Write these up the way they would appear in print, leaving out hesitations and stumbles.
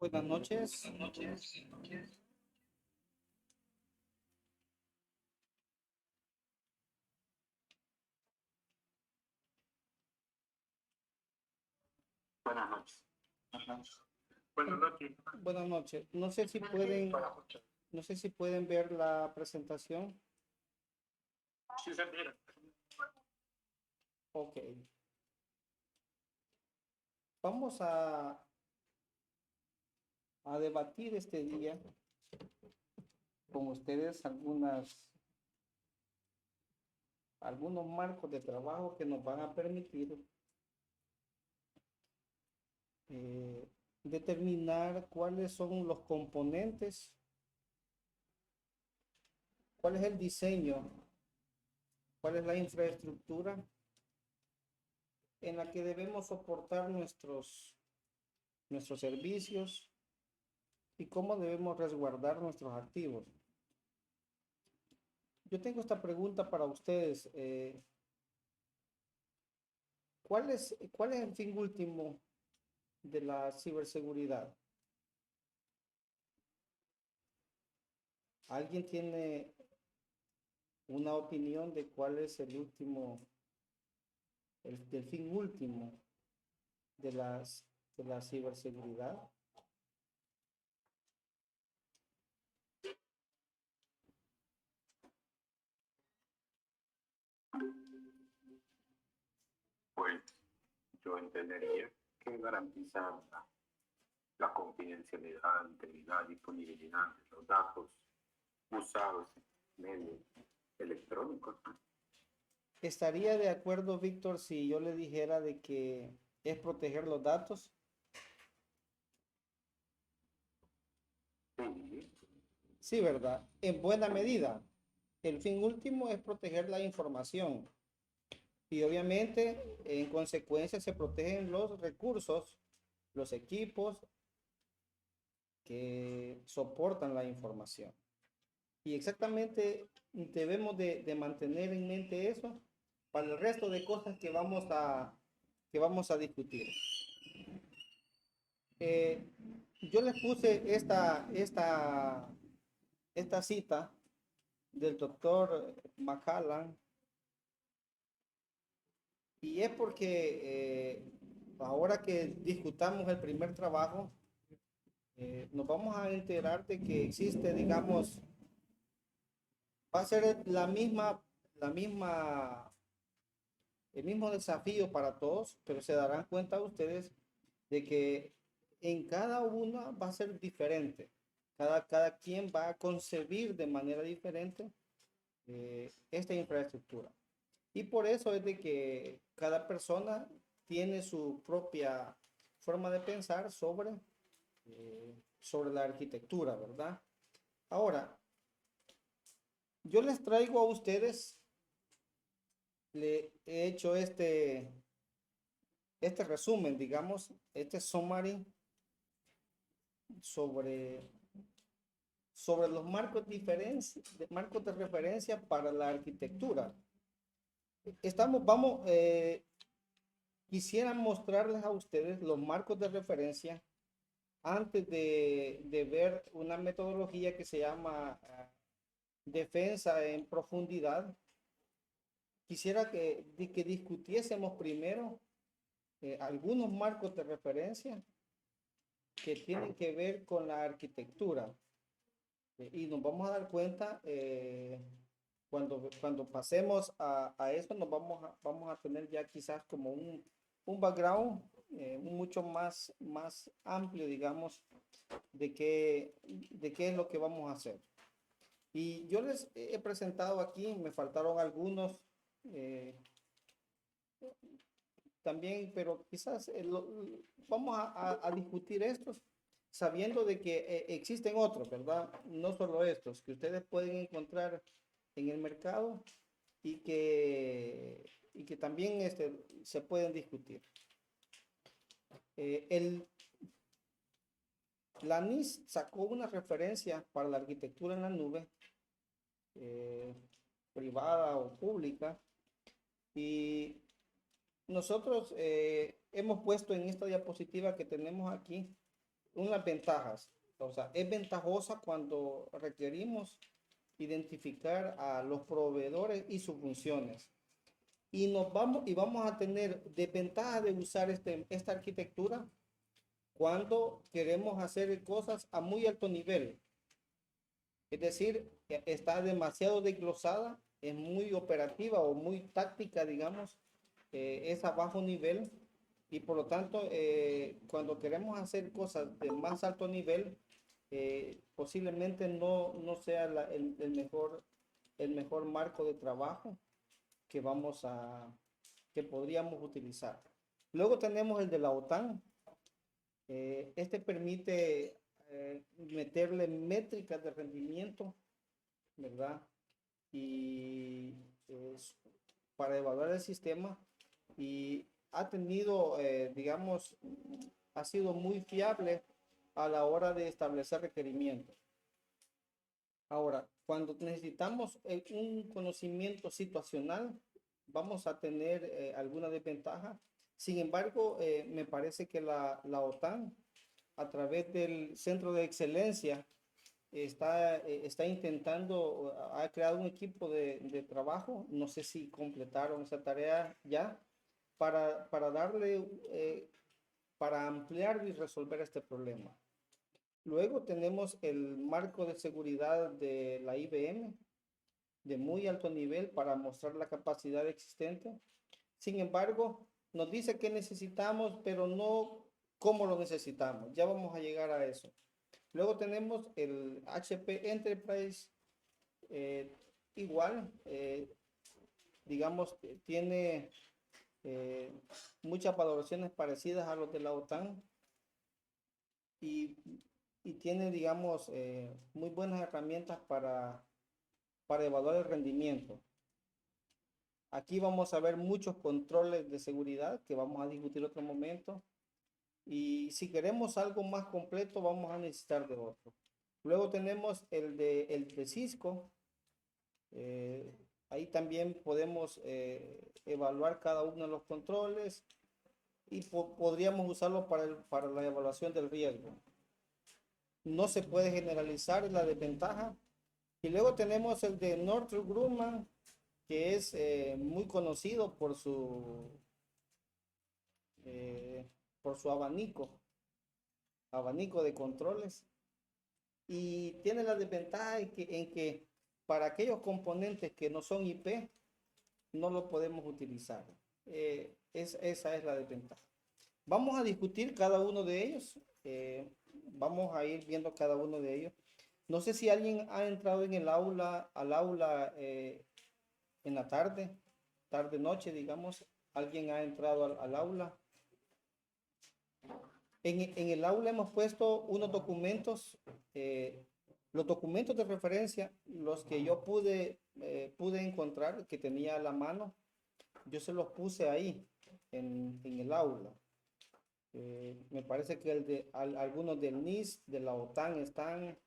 Buenas noches. Buenas noches. Ajá. Buenas noches. Buenas noches. No sé si pueden ver la presentación. Sí, se mira. Ok. Vamos a debatir este día con ustedes algunos marcos de trabajo que nos van a permitir eh, determinar cuáles son los componentes, cuál es el diseño, cuál es la infraestructura en la que debemos soportar nuestros servicios y cómo debemos resguardar nuestros activos. Yo tengo esta pregunta para ustedes. ¿Cuál es el fin último de la ciberseguridad? ¿Alguien tiene una opinión de cuál es del fin último de de la ciberseguridad? Pues yo entendería que garantizar la confidencialidad, integridad, disponibilidad de los datos usados en medios electrónicos. ¿Estaría de acuerdo, Víctor, si yo le dijera de que es proteger los datos? Sí, Sí, ¿verdad? En buena medida. El fin último es proteger la información. Y obviamente, en consecuencia, se protegen los recursos, los equipos que soportan la información. Y exactamente debemos de mantener en mente eso para el resto de cosas que vamos a discutir. Eh, yo les puse esta cita del doctor McCallan y es porque ahora que discutamos el primer trabajo, nos vamos a enterar de que existe, digamos, va a ser el mismo desafío para todos, pero se darán cuenta ustedes de que en cada una va a ser diferente. Cada quien va a concebir de manera diferente esta infraestructura. Y por eso es de que cada persona tiene su propia forma de pensar sobre la arquitectura, ¿verdad? Ahora, yo les traigo a ustedes, le he hecho este resumen, digamos, este summary sobre, sobre los marcos de referencia para la arquitectura. Quisiera mostrarles a ustedes los marcos de referencia antes de ver una metodología que se llama defensa en profundidad. Quisiera que discutiésemos primero algunos marcos de referencia que tienen que ver con la arquitectura. Y nos vamos a dar cuenta, cuando pasemos a eso, vamos a tener ya quizás como un background mucho más amplio, digamos, de qué es lo que vamos a hacer. Y yo les he presentado aquí, me faltaron algunos también, pero quizás vamos a discutir estos sabiendo de que existen otros, ¿verdad? No solo estos, que ustedes pueden encontrar en el mercado y que también se pueden discutir. La NIS sacó una referencia para la arquitectura en la nube, eh, privada o pública, y nosotros hemos puesto en esta diapositiva que tenemos aquí unas ventajas. O sea, es ventajosa cuando requerimos identificar a los proveedores y sus funciones. Y vamos a tener desventajas de usar esta arquitectura cuando queremos hacer cosas a muy alto nivel. Es decir, está demasiado desglosada, es muy operativa o muy táctica, digamos, es a bajo nivel y por lo tanto, cuando queremos hacer cosas de más alto nivel, posiblemente no sea el mejor marco de trabajo que que podríamos utilizar. Luego tenemos el de la OTAN. Este permite meterle métricas de rendimiento, ¿verdad? Y para evaluar el sistema y ha tenido, digamos, ha sido muy fiable a la hora de establecer requerimientos. Ahora, cuando necesitamos un conocimiento situacional, vamos a tener alguna desventaja. Sin embargo, me parece que la OTAN, a través del Centro de Excelencia, está intentando, ha creado un equipo de trabajo, no sé si completaron esa tarea ya, para darle, para ampliar y resolver este problema. Luego tenemos el marco de seguridad de la IBM, de muy alto nivel para mostrar la capacidad existente. Sin embargo, nos dice que necesitamos, pero no cómo lo necesitamos. Ya vamos a llegar a eso. Luego tenemos el HP Enterprise, igual, digamos, tiene muchas valoraciones parecidas a los de la OTAN y, y tiene, digamos, muy buenas herramientas para evaluar el rendimiento. Aquí vamos a ver muchos controles de seguridad que vamos a discutir otro momento. Y si queremos algo más completo, vamos a necesitar de otro. Luego tenemos el de Cisco. Ahí también podemos evaluar cada uno de los controles y podríamos usarlo para la evaluación del riesgo. No se puede generalizar, es la desventaja. Y luego tenemos el de Northrop Grumman, que es muy conocido por su abanico de controles. Y tiene la desventaja en que para aquellos componentes que no son IP, no lo podemos utilizar. Esa es la desventaja. Vamos a discutir cada uno de ellos. Vamos a ir viendo cada uno de ellos. No sé si alguien ha entrado en el aula, en la tarde-noche, digamos. Alguien ha entrado al aula. En el aula hemos puesto unos documentos, los documentos de referencia, los que yo pude encontrar, que tenía a la mano, yo se los puse ahí, en el aula. Me parece que algunos del NIS, de la OTAN están,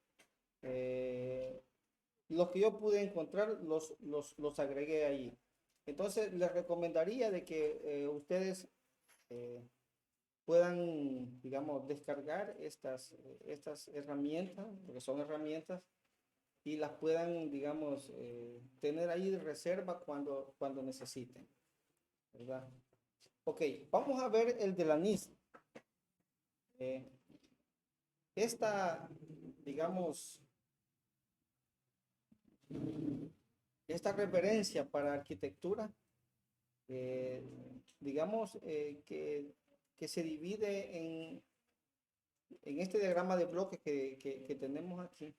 los que yo pude encontrar los agregué ahí. Entonces les recomendaría de que ustedes puedan, digamos, descargar estas herramientas, porque son herramientas, y las puedan, digamos, tener ahí de reserva cuando necesiten, ¿verdad? Ok, vamos a ver el de la NIST. Esta, digamos, esta referencia para arquitectura, digamos, que se divide en este diagrama de bloques que tenemos aquí.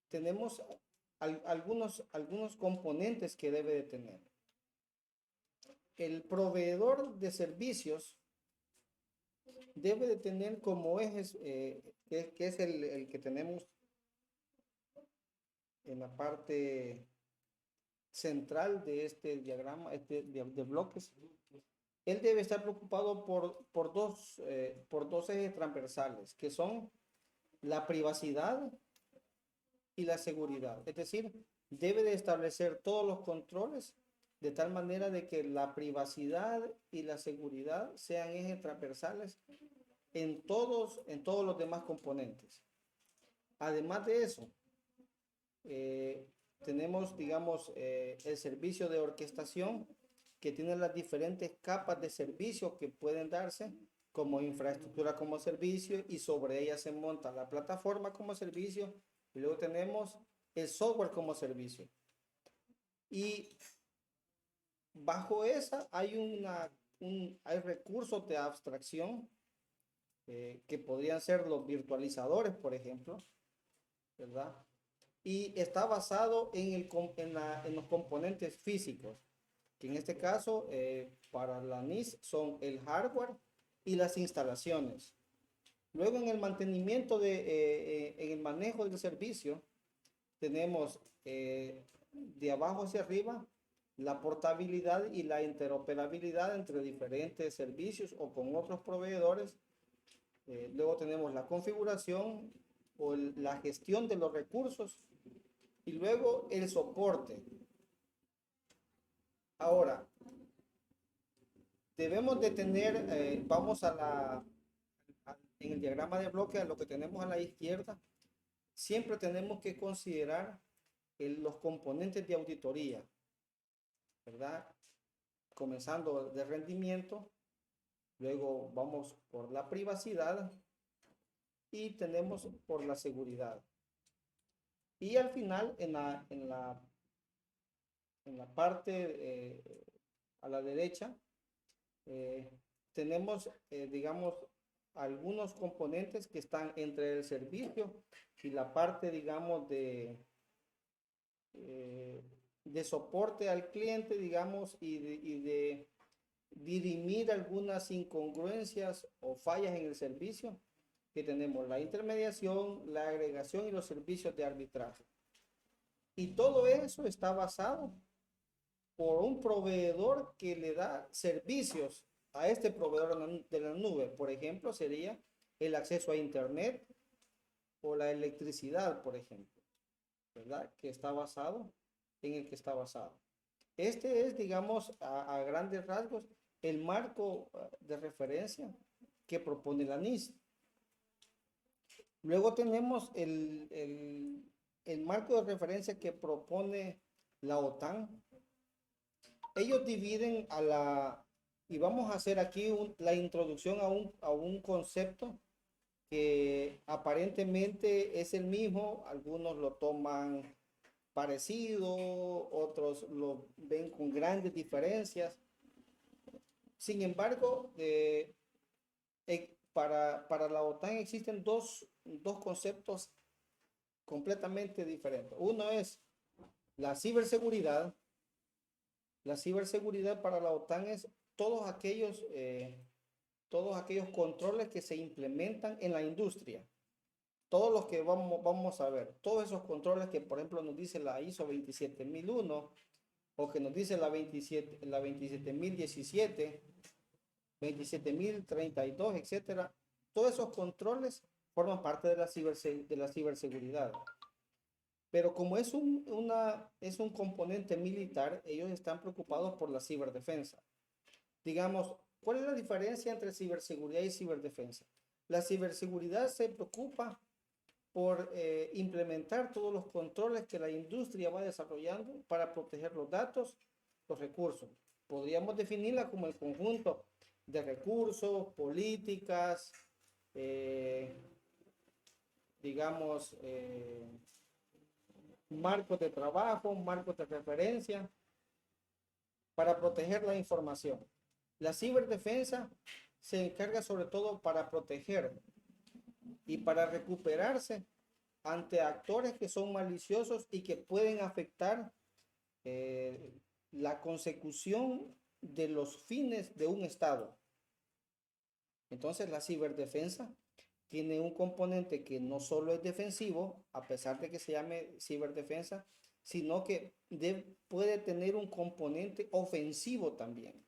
Tenemos algunos componentes que debe de tener. El proveedor de servicios debe de tener como ejes, que es el que tenemos en la parte central de este diagrama, de bloques. Él debe estar preocupado por dos ejes transversales, que son la privacidad y la seguridad. Es decir, debe de establecer todos los controles de tal manera de que la privacidad y la seguridad sean ejes transversales en todos los demás componentes. Además de eso, tenemos, digamos, el servicio de orquestación, que tiene las diferentes capas de servicio que pueden darse, como infraestructura como servicio, y sobre ella se monta la plataforma como servicio, y luego tenemos el software como servicio. Y bajo esa hay recursos de abstracción, que podrían ser los virtualizadores, por ejemplo, ¿verdad? Y está basado en los componentes físicos, que en este caso, para la NIS son el hardware y las instalaciones. Luego, en el mantenimiento en el manejo del servicio, tenemos, de abajo hacia arriba, la portabilidad y la interoperabilidad entre diferentes servicios o con otros proveedores. Luego tenemos la configuración o la gestión de los recursos, y luego el soporte. Ahora, debemos de tener, vamos en el diagrama de bloque, a lo que tenemos a la izquierda, siempre tenemos que considerar los componentes de auditoría, ¿verdad? Comenzando de rendimiento, luego vamos por la privacidad y tenemos por la seguridad. Y al final, en la parte, a la derecha, tenemos, digamos, algunos componentes que están entre el servicio y la parte, digamos, de soporte al cliente, digamos, y de dirimir algunas incongruencias o fallas en el servicio, que tenemos la intermediación, la agregación y los servicios de arbitraje. Y todo eso está basado por un proveedor que le da servicios a este proveedor de la nube. Por ejemplo, sería el acceso a internet o la electricidad, por ejemplo, ¿verdad? Que está basado en el que está basado. Este es, digamos, a grandes rasgos, el marco de referencia que propone la NIS. Luego tenemos el marco de referencia que propone la OTAN. Ellos dividen y vamos a hacer aquí la introducción a un concepto que aparentemente es el mismo, algunos lo toman parecido, otros lo ven con grandes diferencias. Sin embargo, para la OTAN existen dos conceptos completamente diferentes. Uno es la ciberseguridad. La ciberseguridad para la OTAN es todos aquellos controles que se implementan en la industria. Todos los que vamos a ver, todos esos controles que, por ejemplo, nos dice la ISO 27001 o que nos dice la 27017, 27032, etcétera. Todos esos controles forman parte de la ciberseguridad. Pero como es un componente militar, ellos están preocupados por la ciberdefensa. Digamos, ¿cuál es la diferencia entre ciberseguridad y ciberdefensa? La ciberseguridad se preocupa por implementar todos los controles que la industria va desarrollando para proteger los datos, los recursos. Podríamos definirla como el conjunto de recursos, políticas, digamos, marcos de trabajo, marcos de referencia para proteger la información. La ciberdefensa se encarga sobre todo para proteger y para recuperarse ante actores que son maliciosos y que pueden afectar la consecución de los fines de un Estado. Entonces, la ciberdefensa tiene un componente que no solo es defensivo, a pesar de que se llame ciberdefensa, sino que puede tener un componente ofensivo también.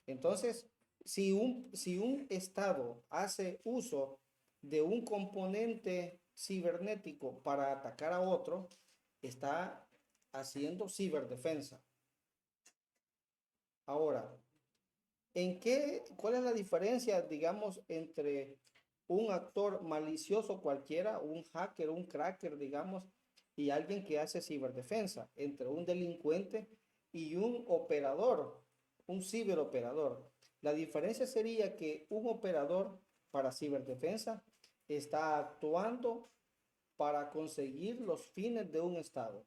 Entonces, si un Estado hace uso de un componente cibernético para atacar a otro, está haciendo ciberdefensa. Ahora, ¿Cuál es la diferencia, digamos, entre un actor malicioso cualquiera, un hacker, un cracker, digamos, y alguien que hace ciberdefensa, entre un delincuente y un operador, un ciberoperador? La diferencia sería que un operador para ciberdefensa está actuando para conseguir los fines de un Estado.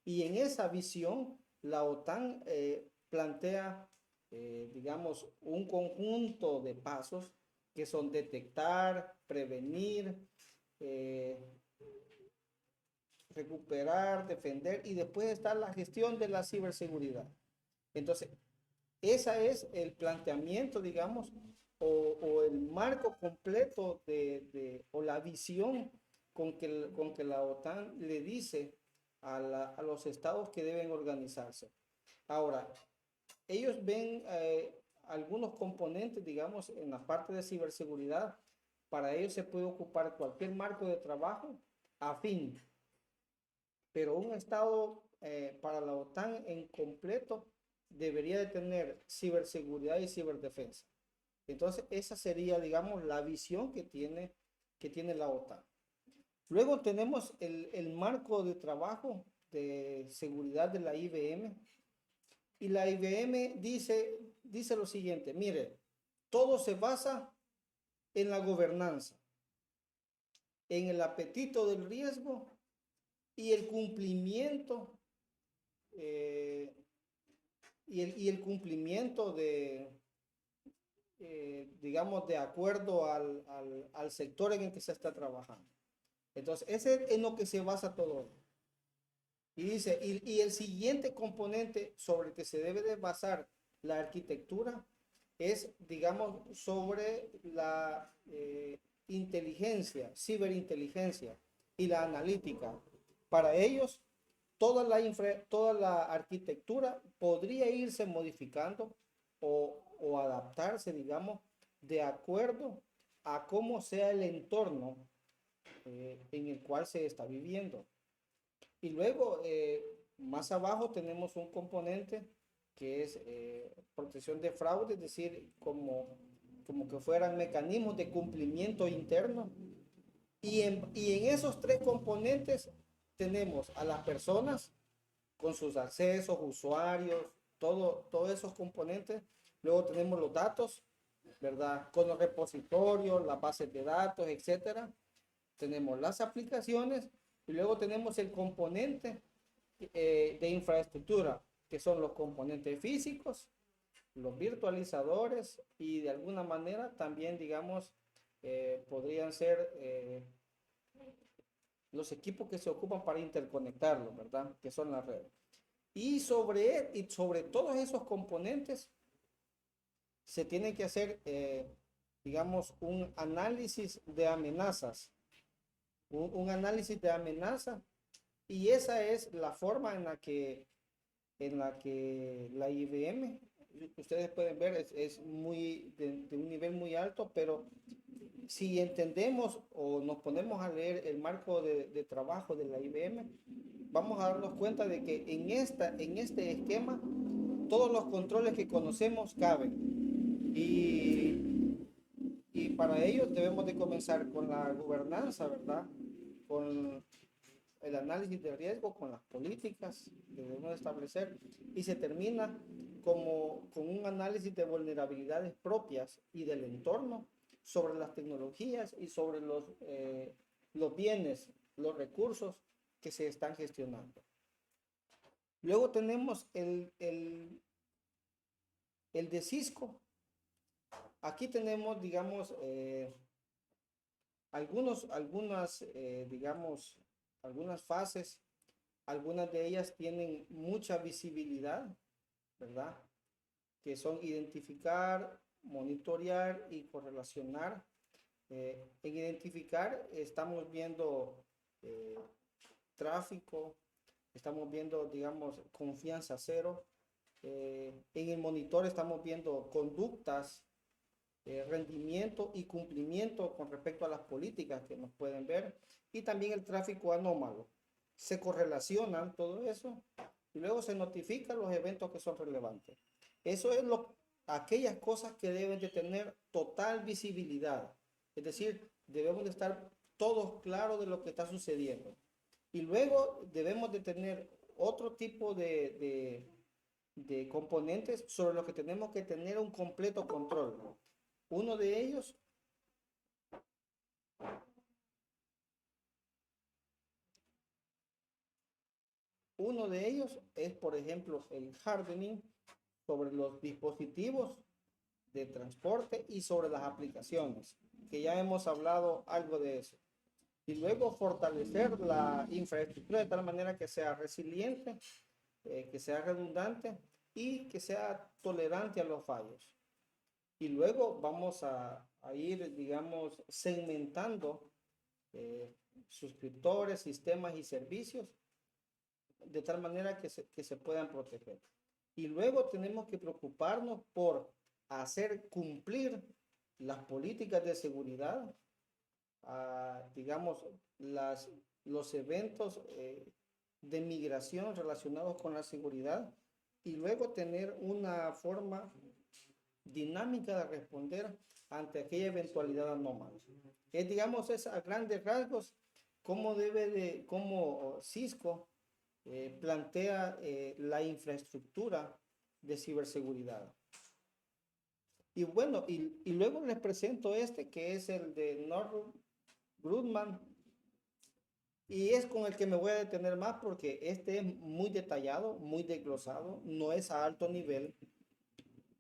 Y en esa visión, la OTAN plantea, digamos, un conjunto de pasos que son detectar, prevenir, eh, recuperar, defender, y después está la gestión de la ciberseguridad. Entonces, ese es el planteamiento, digamos, o el marco completo o la visión con que la OTAN le dice a los estados que deben organizarse. Ahora, ellos ven algunos componentes, digamos, en la parte de ciberseguridad. Para ellos se puede ocupar cualquier marco de trabajo afín, pero un estado para la OTAN en completo debería de tener ciberseguridad y ciberdefensa. Entonces, esa sería, digamos, la visión que tiene la OTAN. Luego tenemos el marco de trabajo de seguridad de la IBM. Y la IBM dice lo siguiente: mire, todo se basa en la gobernanza, en el apetito del riesgo y el cumplimiento, eh, y el cumplimiento digamos, de acuerdo al sector en el que se está trabajando. Entonces, ese es en lo que se basa todo. Y dice, y el siguiente componente sobre el que se debe de basar la arquitectura es, digamos, sobre la inteligencia, ciberinteligencia y la analítica. Para ellos, toda la arquitectura podría irse modificando o adaptarse, digamos, de acuerdo a cómo sea el entorno en el cual se está viviendo. Y luego, más abajo tenemos un componente que es protección de fraude, es decir, como que fueran mecanismos de cumplimiento interno. Y en esos tres componentes tenemos a las personas con sus accesos, usuarios, todos esos componentes. Luego tenemos los datos, ¿verdad? Con los repositorios, las bases de datos, etcétera. Tenemos las aplicaciones y luego tenemos el componente de infraestructura, que son los componentes físicos, los virtualizadores y de alguna manera también, digamos, podrían ser los equipos que se ocupan para interconectarlos, ¿verdad? Que son las redes. Y sobre todos esos componentes se tiene que hacer, digamos, un análisis de amenazas. Un análisis de amenaza, y esa es la forma en la IBM, ustedes pueden ver, es muy de un nivel muy alto, pero si entendemos o nos ponemos a leer el marco de trabajo de la IBM, vamos a darnos cuenta de que en este esquema todos los controles que conocemos caben. Y para ello debemos de comenzar con la gobernanza, ¿verdad? Con el análisis de riesgo, con las políticas que debemos establecer, y se termina con un análisis de vulnerabilidades propias y del entorno sobre las tecnologías y sobre los bienes, los recursos que se están gestionando. Luego tenemos el de Cisco. Aquí tenemos, digamos, digamos, algunas fases. Algunas de ellas tienen mucha visibilidad, ¿verdad? Que son identificar, monitorear y correlacionar. En identificar estamos viendo tráfico, estamos viendo, digamos, confianza cero. En el monitor estamos viendo conductas, rendimiento y cumplimiento con respecto a las políticas que nos pueden ver, y también el tráfico anómalo. Se correlacionan todo eso y luego se notifican los eventos que son relevantes. Eso es aquellas cosas que deben de tener total visibilidad. Es decir, debemos de estar todos claros de lo que está sucediendo. Y luego debemos de tener otro tipo de componentes sobre los que tenemos que tener un completo control. Uno de ellos es, por ejemplo, el hardening sobre los dispositivos de transporte y sobre las aplicaciones, que ya hemos hablado algo de eso. Y luego fortalecer la infraestructura de tal manera que sea resiliente, que sea redundante y que sea tolerante a los fallos. Y luego vamos a ir, digamos, segmentando suscriptores, sistemas y servicios de tal manera que se puedan proteger. Y luego tenemos que preocuparnos por hacer cumplir las políticas de seguridad, digamos, los eventos de migración relacionados con la seguridad, y luego tener una forma dinámica de responder ante aquella eventualidad anómala. Digamos, es a grandes rasgos cómo Cisco plantea la infraestructura de ciberseguridad. Y bueno, y luego les presento este que es el de Northrop Grumman, y es con el que me voy a detener más porque este es muy detallado, muy desglosado, no es a alto nivel,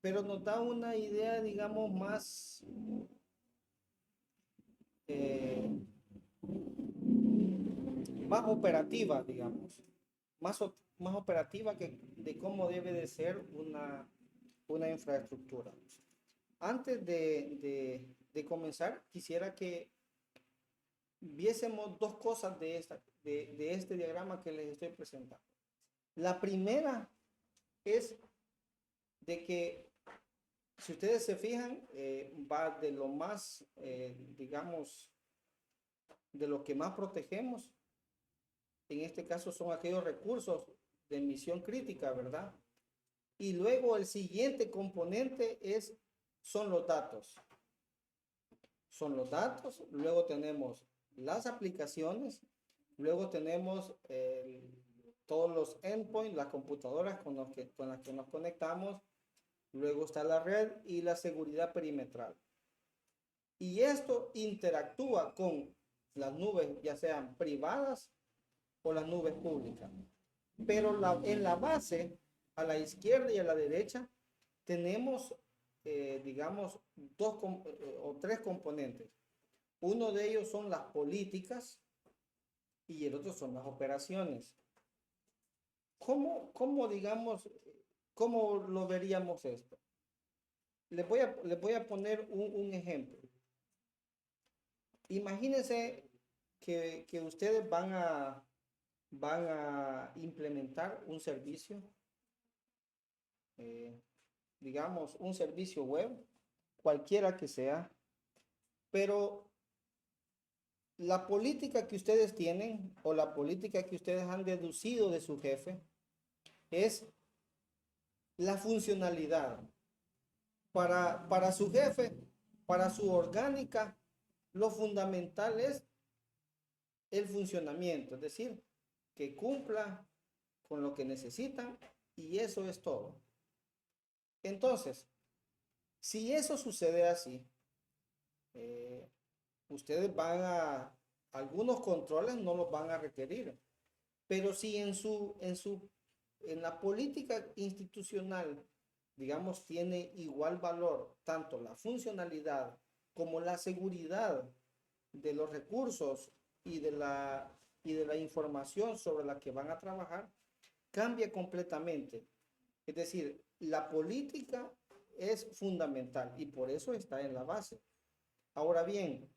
pero nos da una idea, digamos, más operativa, digamos, más operativa de cómo debe de ser una infraestructura. Antes de comenzar, quisiera que viésemos dos cosas de este diagrama que les estoy presentando. La primera es de que, si ustedes se fijan, va de lo más, digamos, de lo que más protegemos. En este caso son aquellos recursos de misión crítica, ¿verdad? Y luego el siguiente componente son los datos. Son los datos, luego tenemos las aplicaciones, luego tenemos todos los endpoints, las computadoras con las que nos conectamos, luego está la red y la seguridad perimetral. Y esto interactúa con las nubes, ya sean privadas o las nubes públicas. Pero en la base, a la izquierda y a la derecha, tenemos, digamos, o tres componentes. Uno de ellos son las políticas y el otro son las operaciones. Digamos, cómo lo veríamos esto? Les voy a poner un ejemplo. Imagínense que ustedes van a implementar un servicio, digamos, un servicio web, cualquiera que sea, pero la política que ustedes tienen o la política que ustedes han deducido de su jefe es la funcionalidad. Para su jefe, para su orgánica, lo fundamental es el funcionamiento, es decir, que cumpla con lo que necesitan, y eso es todo. Entonces, si eso sucede así, ustedes algunos controles no los van a requerir, pero si en la política institucional, digamos, tiene igual valor tanto la funcionalidad como la seguridad de los recursos y de la información sobre la que van a trabajar, cambia completamente. Es decir, la política es fundamental y por eso está en la base. Ahora bien,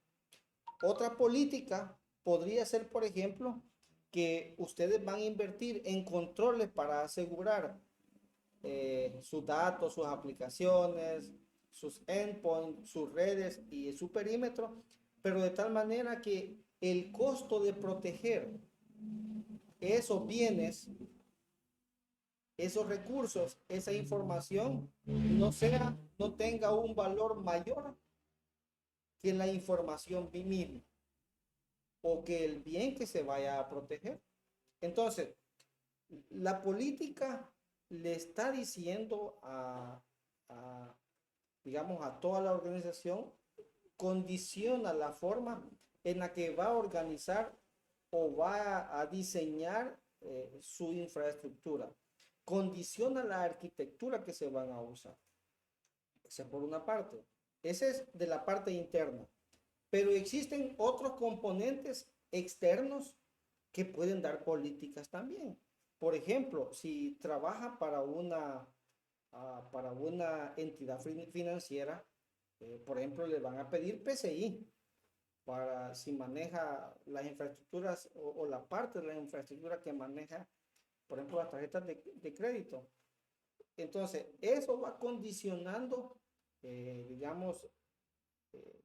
otra política podría ser, por ejemplo, que ustedes van a invertir en controles para asegurar sus datos, sus aplicaciones, sus endpoints, sus redes y su perímetro, pero de tal manera que el costo de proteger esos bienes esos recursos, esa información no tenga un valor mayor que la información misma o que el bien que se vaya a proteger. Entonces, la política le está diciendo digamos, a toda la organización, condiciona la forma en la que va a organizar o va a diseñar su infraestructura. Condiciona la arquitectura que se van a usar. Esa por una parte. Esa es de la parte interna. Pero existen otros componentes externos que pueden dar políticas también. Por ejemplo, si trabaja para una entidad financiera, por ejemplo, le van a pedir PCI para si maneja las infraestructuras o la parte de la infraestructura que maneja, por ejemplo, las tarjetas de crédito. Entonces, eso va condicionando, digamos,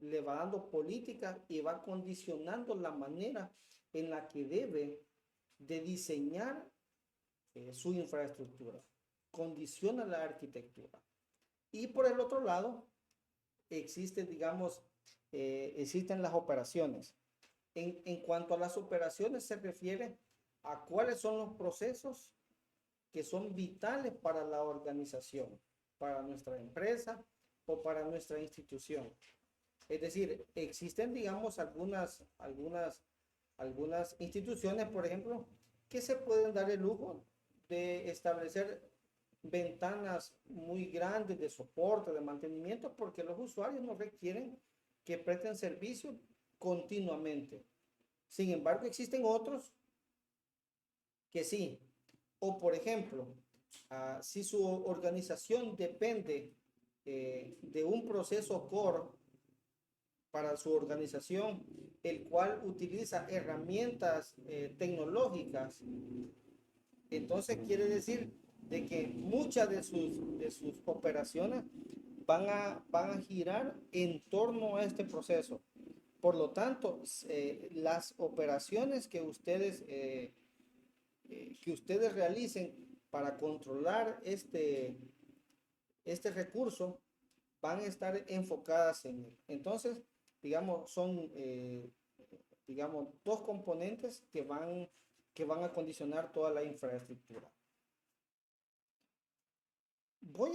le va dando política y va condicionando la manera en la que debe de diseñar su infraestructura. Condiciona la arquitectura. Y por el otro lado, existen, digamos, existen las operaciones. En cuanto a las operaciones se refiere a cuáles son los procesos que son vitales para la organización, para nuestra empresa o para nuestra institución. Es decir, existen, digamos, algunas instituciones, por ejemplo, que se pueden dar el lujo de establecer ventanas muy grandes de soporte, de mantenimiento, porque los usuarios no requieren que presten servicio continuamente. Sin embargo, existen otros que sí. O por ejemplo, si su organización depende de un proceso core para su organización, el cual utiliza herramientas tecnológicas, entonces quiere decir de que muchas de sus operaciones van a girar en torno a este proceso. Por lo tanto, las operaciones que ustedes realicen para controlar este recurso van a estar enfocadas en él. Entonces, digamos, son, digamos, dos componentes que van a condicionar toda la infraestructura. Voy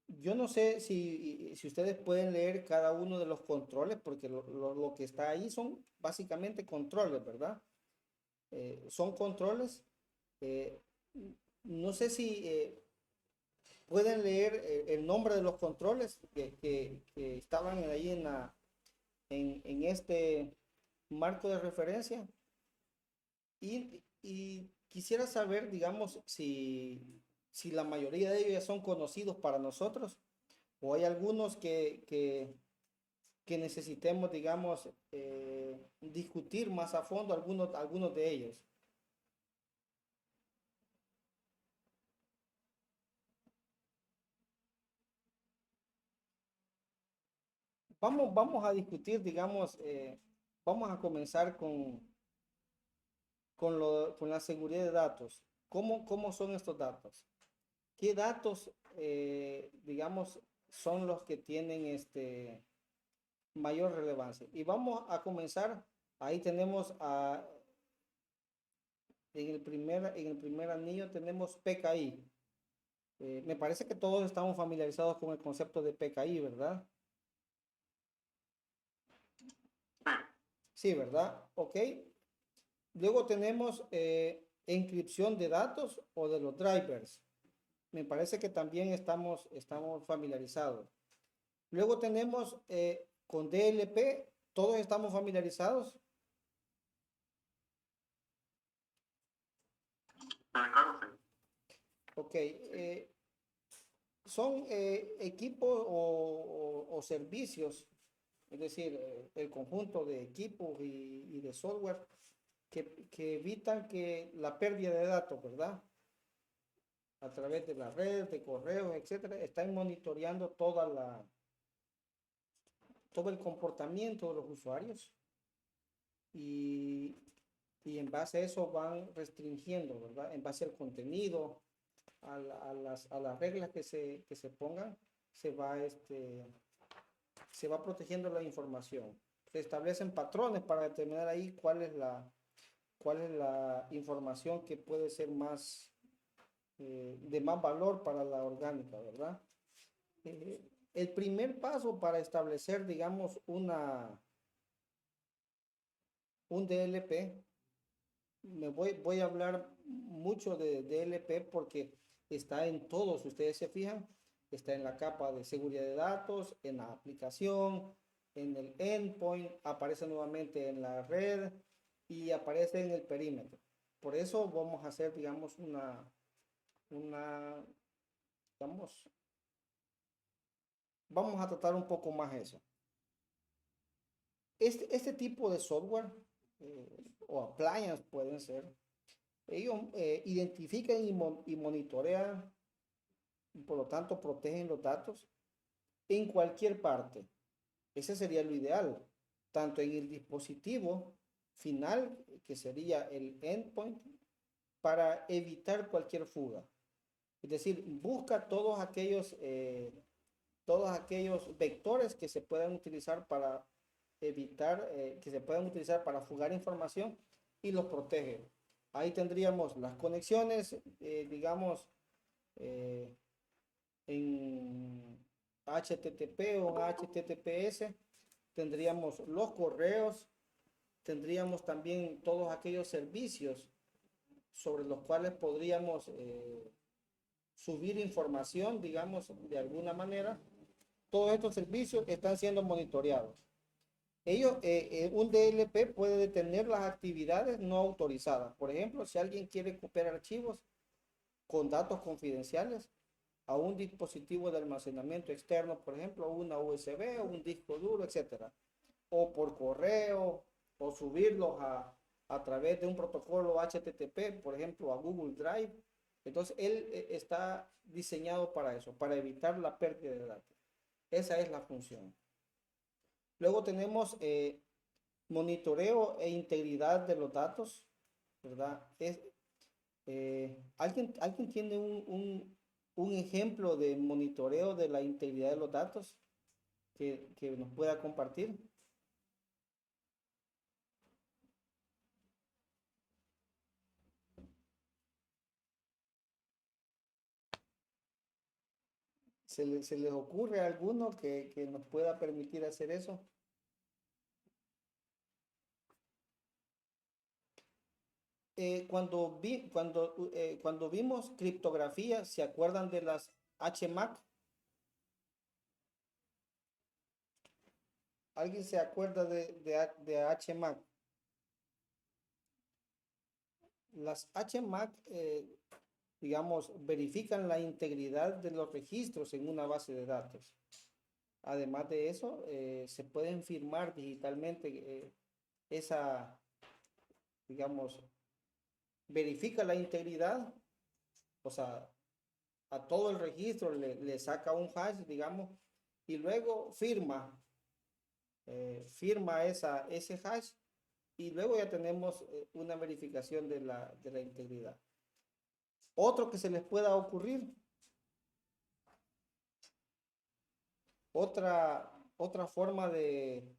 yo no sé si ustedes pueden leer cada uno de los controles, porque lo que está ahí son básicamente controles, ¿verdad? Son controles. eh, no sé si pueden leer el nombre de los controles que estaban ahí en este marco de referencia. Y quisiera saber, digamos, si la mayoría de ellos ya son conocidos para nosotros o hay algunos que necesitemos, digamos, discutir más a fondo algunos de ellos. Vamos a discutir, digamos, vamos a comenzar con la seguridad de datos. ¿Cómo son estos datos? ¿Qué datos, digamos, son los que tienen mayor relevancia? Y vamos a comenzar, ahí tenemos en el primer anillo tenemos PKI. Me parece que todos estamos familiarizados con el concepto de PKI, ¿verdad? Sí, ¿verdad? Ok. Luego tenemos encripción de datos o de los drivers. Me parece que también estamos familiarizados. Luego tenemos con DLP, todos estamos familiarizados. Ok. Son equipos o servicios, es decir, el conjunto de equipos y de software que evitan que la pérdida de datos, ¿verdad? A través de la red, de correos, etcétera, están monitoreando todo el comportamiento de los usuarios y, y en base a eso van restringiendo, ¿verdad? En base al contenido, a las reglas que se pongan, se va protegiendo la información. Se establecen patrones para determinar ahí cuál es la información que puede ser más, de más valor para la orgánica, ¿verdad? El primer paso para establecer, digamos, un DLP, voy a hablar mucho de DLP porque está en todos, si ustedes se fijan, está en la capa de seguridad de datos, en la aplicación, en el endpoint, aparece nuevamente en la red y aparece en el perímetro. Por eso vamos a hacer, digamos, digamos, vamos a tratar un poco más eso. Este tipo de software o appliance pueden ser, ellos identifican y monitorean, y por lo tanto protegen los datos en cualquier parte. Ese sería lo ideal, tanto en el dispositivo final, que sería el endpoint, para evitar cualquier fuga. Es decir, busca todos aquellos vectores que se puedan utilizar para evitar, que se puedan utilizar para fugar información y los protege. Ahí tendríamos las conexiones, digamos, en HTTP o HTTPS, tendríamos los correos, tendríamos también todos aquellos servicios sobre los cuales podríamos subir información, digamos, de alguna manera. Todos estos servicios están siendo monitoreados. Un DLP puede detener las actividades no autorizadas. Por ejemplo, si alguien quiere copiar archivos con datos confidenciales a un dispositivo de almacenamiento externo, por ejemplo, una USB o un disco duro, etcétera, o por correo, o subirlos a través de un protocolo HTTP, por ejemplo, a Google Drive. Entonces, él está diseñado para eso, para evitar la pérdida de datos. Esa es la función. Luego tenemos monitoreo e integridad de los datos, ¿verdad? ¿Alguien tiene un ejemplo de monitoreo de la integridad de los datos que nos pueda compartir? ¿Se les ocurre alguno que nos pueda permitir hacer eso? Cuando vimos criptografía, ¿se acuerdan de las HMAC? ¿Alguien se acuerda de HMAC? Las HMAC, digamos, verifican la integridad de los registros en una base de datos. Además de eso, se pueden firmar digitalmente digamos, verifica la integridad, o sea, a todo el registro le saca un hash, digamos, y luego firma ese hash y luego ya tenemos una verificación de la integridad. Otro que se les pueda ocurrir, otra forma de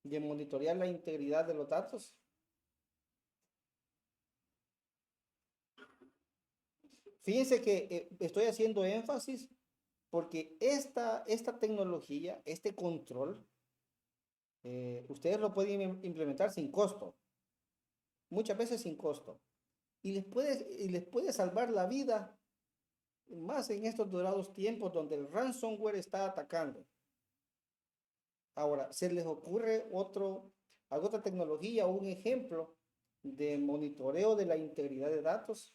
monitorear la integridad de los datos. Fíjense que estoy haciendo énfasis porque esta tecnología, este control, ustedes lo pueden implementar sin costo, muchas veces sin costo, y les puede salvar la vida, más en estos dorados tiempos donde el ransomware está atacando. Ahora, ¿se les ocurre otra tecnología o un ejemplo de monitoreo de la integridad de datos?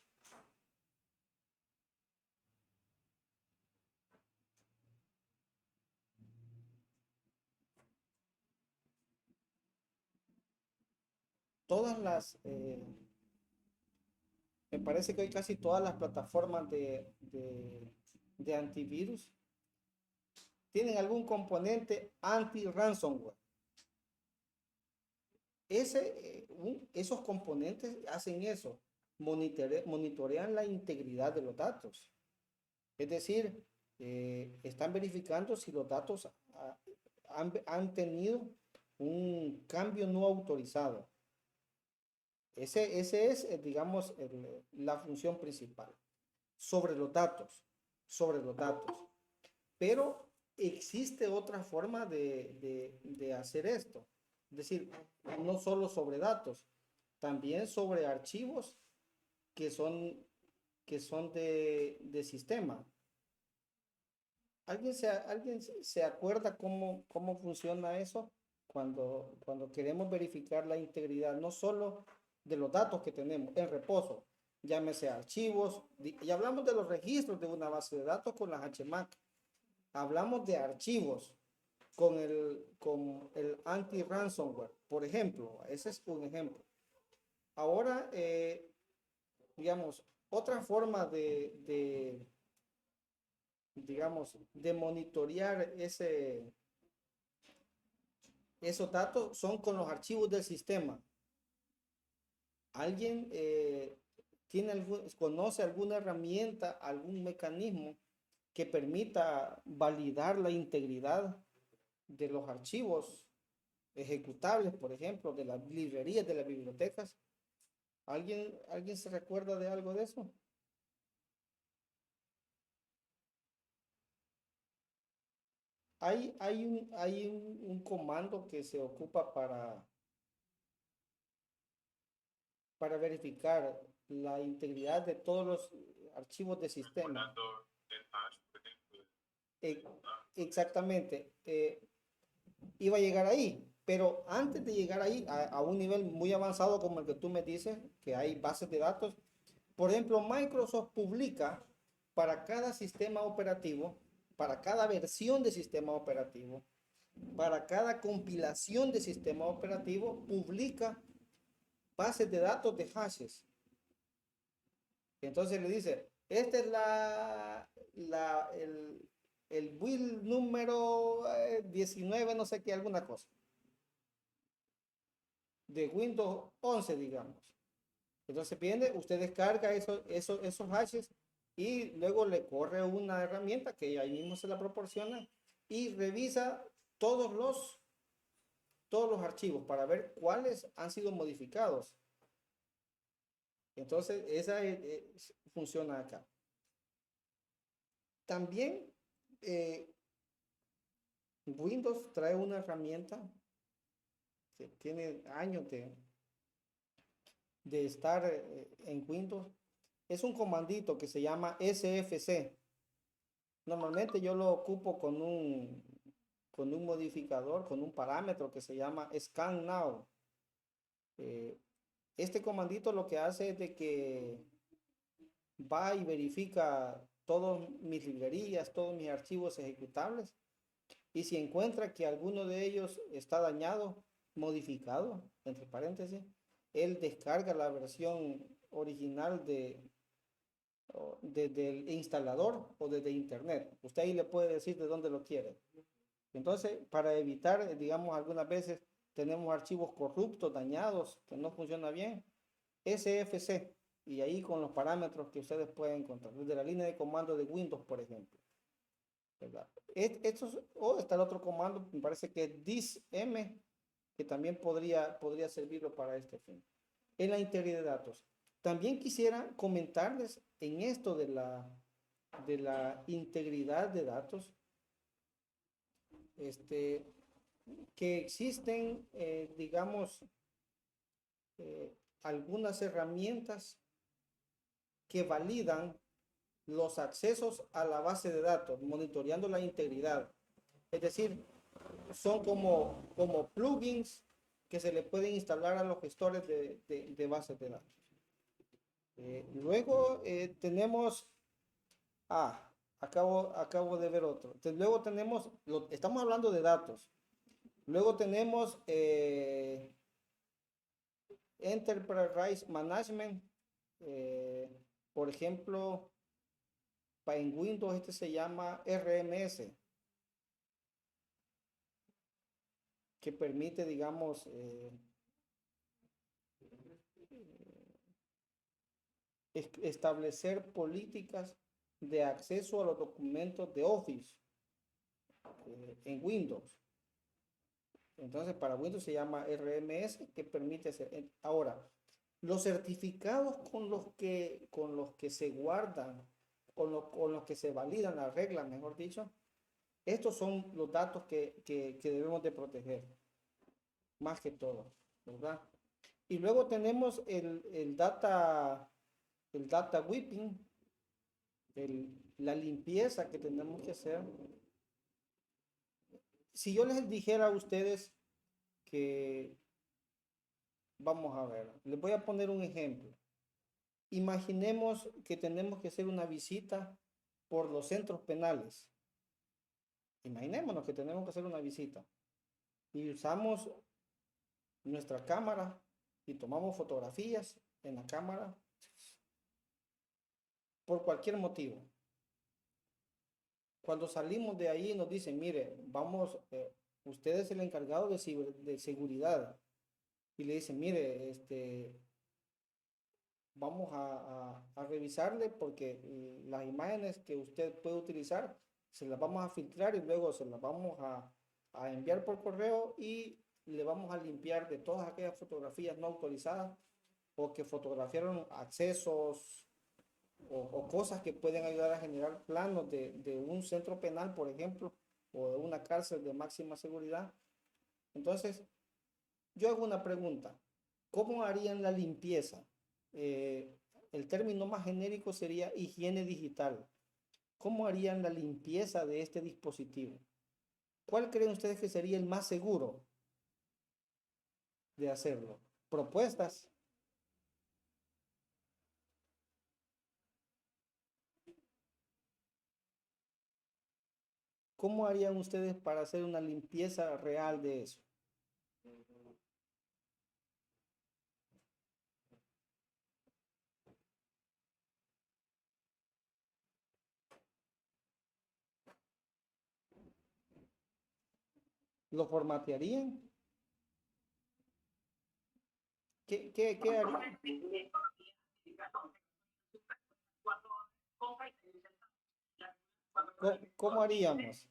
Me parece que hoy casi todas las plataformas de antivirus tienen algún componente anti-ransomware. Esos componentes hacen eso, monitorean la integridad de los datos. Es decir, están verificando si los datos han tenido un cambio no autorizado. Ese es, digamos, la función principal. Sobre los datos, sobre los datos. Pero existe otra forma de hacer esto. Es decir, no solo sobre datos, también sobre archivos que son, que son de sistema. ¿Alguien se acuerda cómo funciona eso? Cuando queremos verificar la integridad, no solo de los datos que tenemos en reposo, llámese archivos, y hablamos de los registros de una base de datos con las HMAC. Hablamos de archivos con el anti-ransomware, por ejemplo. Ese es un ejemplo. Ahora, digamos, otra forma digamos, de monitorear esos datos son con los archivos del sistema. ¿Alguien conoce alguna herramienta, algún mecanismo que permita validar la integridad de los archivos ejecutables, por ejemplo, de las librerías, de las bibliotecas? ¿Alguien se recuerda de algo de eso? Hay un comando que se ocupa para verificar la integridad de todos los archivos de sistema. Eh, Exactamente. Iba a llegar ahí, pero antes de llegar ahí, a un nivel muy avanzado como el que tú me dices, que hay bases de datos, por ejemplo, Microsoft publica para cada sistema operativo, para cada versión de sistema operativo, para cada compilación de sistema operativo, publica bases de datos de hashes. Entonces le dice, este es el build número 19, no sé qué, alguna cosa, de Windows 11, digamos. Entonces viene, usted descarga esos hashes y luego le corre una herramienta que ahí mismo se la proporciona y revisa todos los archivos para ver cuáles han sido modificados. Entonces, esa funciona acá. También Windows trae una herramienta que tiene años de estar en Windows. Es un comandito que se llama SFC. Normalmente yo lo ocupo con un modificador, con un parámetro que se llama Scan Now. Este comandito lo que hace es de que va y verifica todas mis librerías, todos mis archivos ejecutables, y si encuentra que alguno de ellos está dañado, modificado, entre paréntesis, él descarga la versión original del instalador o desde internet. Usted ahí le puede decir de dónde lo quiere. Entonces, para evitar, digamos, algunas veces tenemos archivos corruptos, dañados, que no funciona bien, SFC, y ahí con los parámetros que ustedes pueden encontrar, desde la línea de comando de Windows, por ejemplo, ¿verdad? Está el otro comando, me parece que es dism, que también podría servirlo para este fin. En la integridad de datos. También quisiera comentarles en esto de la integridad de datos, que existen, digamos, algunas herramientas que validan los accesos a la base de datos, monitoreando la integridad. Es decir, son como plugins que se le pueden instalar a los gestores de bases de datos. Luego tenemos, acabo de ver otro. Luego tenemos, estamos hablando de datos. Luego tenemos Enterprise Management. Por ejemplo, en Windows este se llama RMS, que permite, digamos, establecer políticas de acceso a los documentos de Office en Windows. Entonces, para Windows se llama RMS, que permite hacer. Ahora, los certificados con los que se guardan, con los que se validan las reglas, mejor dicho, estos son los datos que debemos de proteger, más que todo, ¿verdad? Y luego tenemos el data whipping, la limpieza que tenemos que hacer. Si yo les dijera a ustedes que, vamos a ver, les voy a poner un ejemplo. Imaginemos que tenemos que hacer una visita por los centros penales. Imaginémonos que tenemos que hacer una visita y usamos nuestra cámara y tomamos fotografías en la cámara por cualquier motivo. Cuando salimos de ahí nos dicen, mire, vamos, usted es el encargado de seguridad. Y le dicen, mire, vamos a revisarle porque las imágenes que usted puede utilizar se las vamos a filtrar y luego se las vamos a enviar por correo y le vamos a limpiar de todas aquellas fotografías no autorizadas o que fotografiaron accesos o cosas que pueden ayudar a generar planos de un centro penal, por ejemplo, o de una cárcel de máxima seguridad. Entonces, yo hago una pregunta. ¿Cómo harían la limpieza? El término más genérico sería higiene digital. ¿Cómo harían la limpieza de este dispositivo? ¿Cuál creen ustedes que sería el más seguro de hacerlo? Propuestas. ¿Cómo harían ustedes para hacer una limpieza real de eso? ¿Lo formatearían? ¿Qué harían? ¿Cómo haríamos?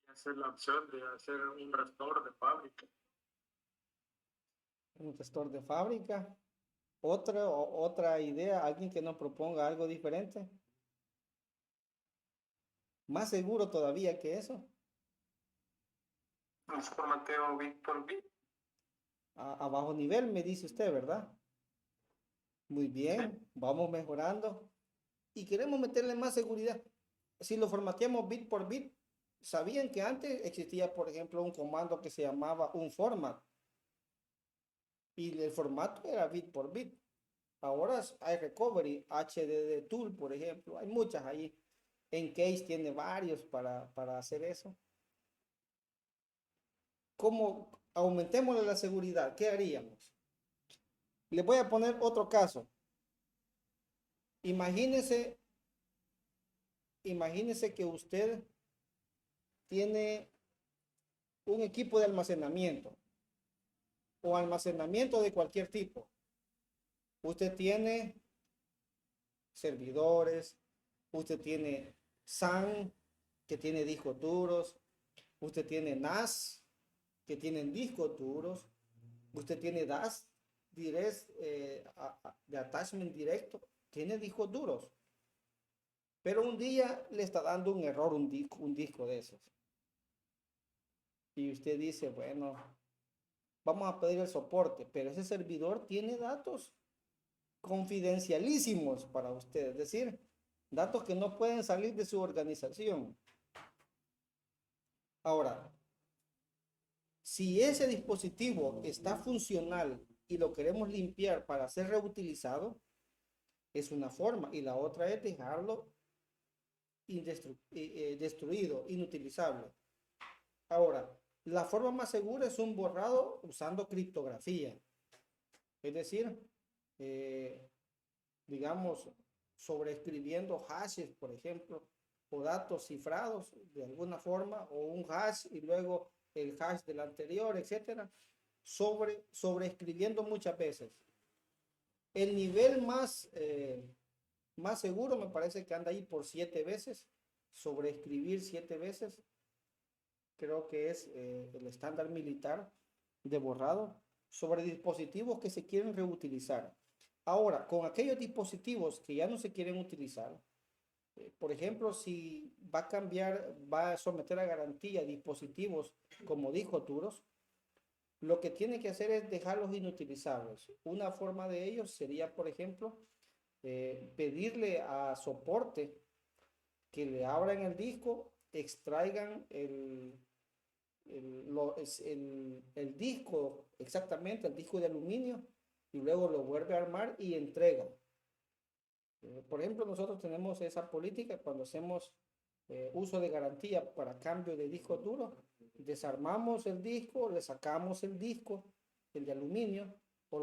Hacer la opción de hacer un restore de fábrica. Un gestor de fábrica. Otra idea, alguien que nos proponga algo diferente. Más seguro todavía que eso. Un formateo bit por bit. A bajo nivel, me dice usted, ¿verdad? Muy bien, vamos mejorando. Y queremos meterle más seguridad. Si lo formateamos bit por bit, ¿sabían que antes existía, por ejemplo, un comando que se llamaba un format? Y el formato era bit por bit. Ahora hay recovery, HDD tool, por ejemplo. Hay muchas ahí. Encase tiene varios para hacer eso. ¿Cómo aumentemos la seguridad? ¿Qué haríamos? Les voy a poner otro caso. Imagínese que usted tiene un equipo de almacenamiento o almacenamiento de cualquier tipo. Usted tiene servidores, usted tiene SAN, que tiene discos duros, usted tiene NAS, que tienen discos duros, usted tiene DAS, de attachment directo, tiene discos duros. Pero un día le está dando un error un disco de esos. Y usted dice, bueno, vamos a pedir el soporte, pero ese servidor tiene datos confidencialísimos para usted, es decir, datos que no pueden salir de su organización. Ahora, si ese dispositivo está funcional y lo queremos limpiar para ser reutilizado, es una forma, y la otra es dejarlo destruido, inutilizable. Ahora, la forma más segura es un borrado usando criptografía. Es decir, digamos, sobreescribiendo hashes, por ejemplo, o datos cifrados de alguna forma, o un hash y luego el hash del anterior, etcétera, sobreescribiendo muchas veces. El nivel Más seguro me parece que anda ahí por 7 veces, sobreescribir 7 veces, creo que es el estándar militar de borrado, sobre dispositivos que se quieren reutilizar. Ahora, con aquellos dispositivos que ya no se quieren utilizar, por ejemplo, si va a cambiar, va a someter a garantía dispositivos, como dijo Turos, lo que tiene que hacer es dejarlos inutilizables. Una forma de ellos sería, por ejemplo, pedirle a soporte que le abran el disco, extraigan el disco, exactamente, el disco de aluminio, y luego lo vuelve a armar y entrega. Por ejemplo, nosotros tenemos esa política cuando hacemos uso de garantía para cambio de disco duro, desarmamos el disco, le sacamos el disco, el de aluminio, o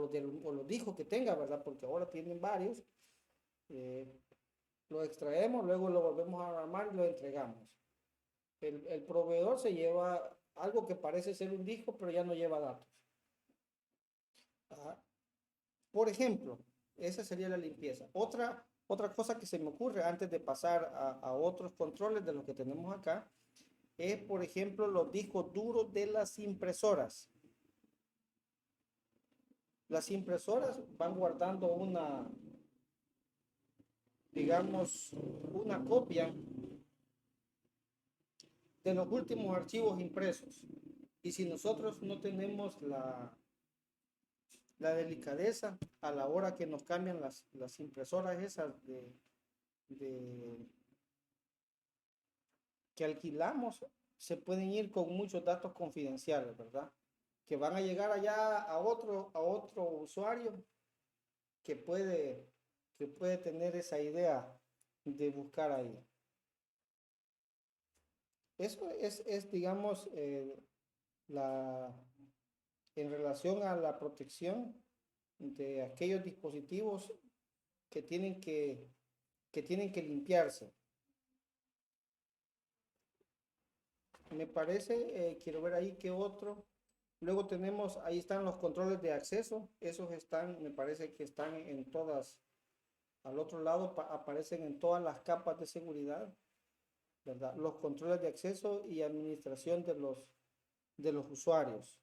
los discos que tenga, ¿verdad? Porque ahora tienen varios, eh, lo extraemos, luego lo volvemos a armar y lo entregamos. El proveedor se lleva algo que parece ser un disco, pero ya no lleva datos. Ajá. Por ejemplo, esa sería la limpieza. Otra cosa que se me ocurre antes de pasar a otros controles de los que tenemos acá es, por ejemplo, los discos duros de las impresoras. Las impresoras van guardando digamos, una copia de los últimos archivos impresos. Y si nosotros no tenemos la delicadeza a la hora que nos cambian las impresoras esas de que alquilamos, se pueden ir con muchos datos confidenciales, ¿verdad? Que van a llegar allá a otro usuario que puede tener esa idea de buscar ahí. Eso es digamos, en relación a la protección de aquellos dispositivos que tienen que limpiarse. Me parece, quiero ver ahí qué otro. Luego tenemos, ahí están los controles de acceso. Esos están, me parece que están en todas, al otro lado aparecen en todas las capas de seguridad, ¿verdad? Los controles de acceso y administración de los usuarios.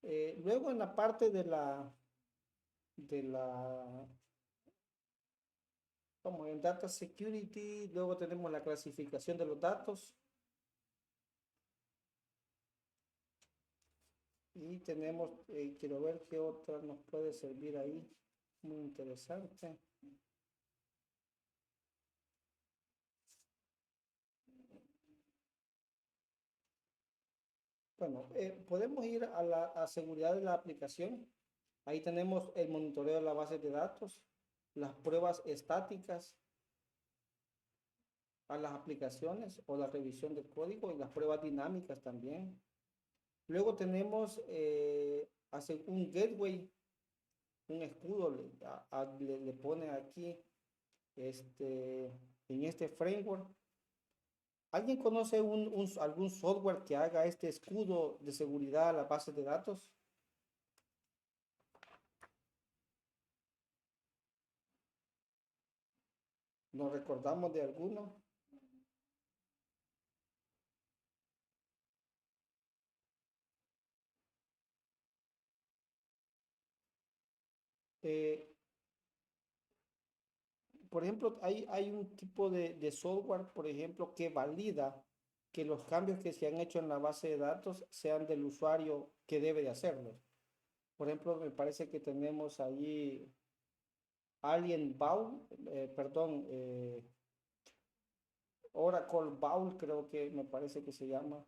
Luego en la parte de la, como en Data Security, luego tenemos la clasificación de los datos. Y tenemos, quiero ver qué otra nos puede servir ahí. Muy interesante. Bueno, podemos ir a la seguridad de la aplicación. Ahí tenemos el monitoreo de la base de datos, las pruebas estáticas a las aplicaciones o la revisión de código y las pruebas dinámicas también. Luego tenemos un gateway, un escudo, le pone aquí en este framework. ¿Alguien conoce algún software que haga este escudo de seguridad a la base de datos? ¿Nos recordamos de alguno? Eh, por ejemplo, hay un tipo de software, por ejemplo, que valida que los cambios que se han hecho en la base de datos sean del usuario que debe de hacerlos. Por ejemplo, me parece que tenemos allí Alien Bowl, perdón, Oracle Bowl, creo que me parece que se llama.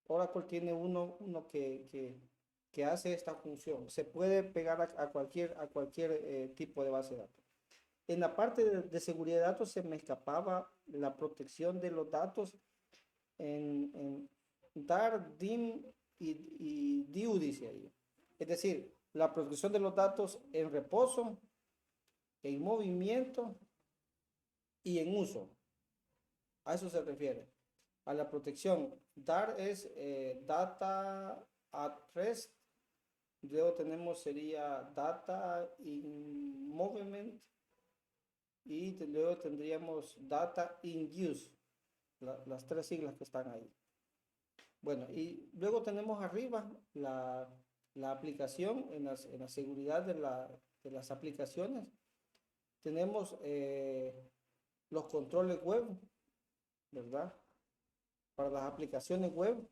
Oracle tiene uno que hace esta función. Se puede pegar a cualquier tipo de base de datos. En la parte de seguridad de datos se me escapaba la protección de los datos en DAR, DIM y DIU, dice ahí. Es decir, la protección de los datos en reposo, en movimiento y en uso. A eso se refiere. A la protección. DAR es Data at Rest. Luego tenemos sería Data in Movement y luego tendríamos Data in Use, las tres siglas que están ahí. Bueno, y luego tenemos arriba la aplicación en la seguridad de las aplicaciones. Tenemos los controles web, ¿verdad? Para las aplicaciones web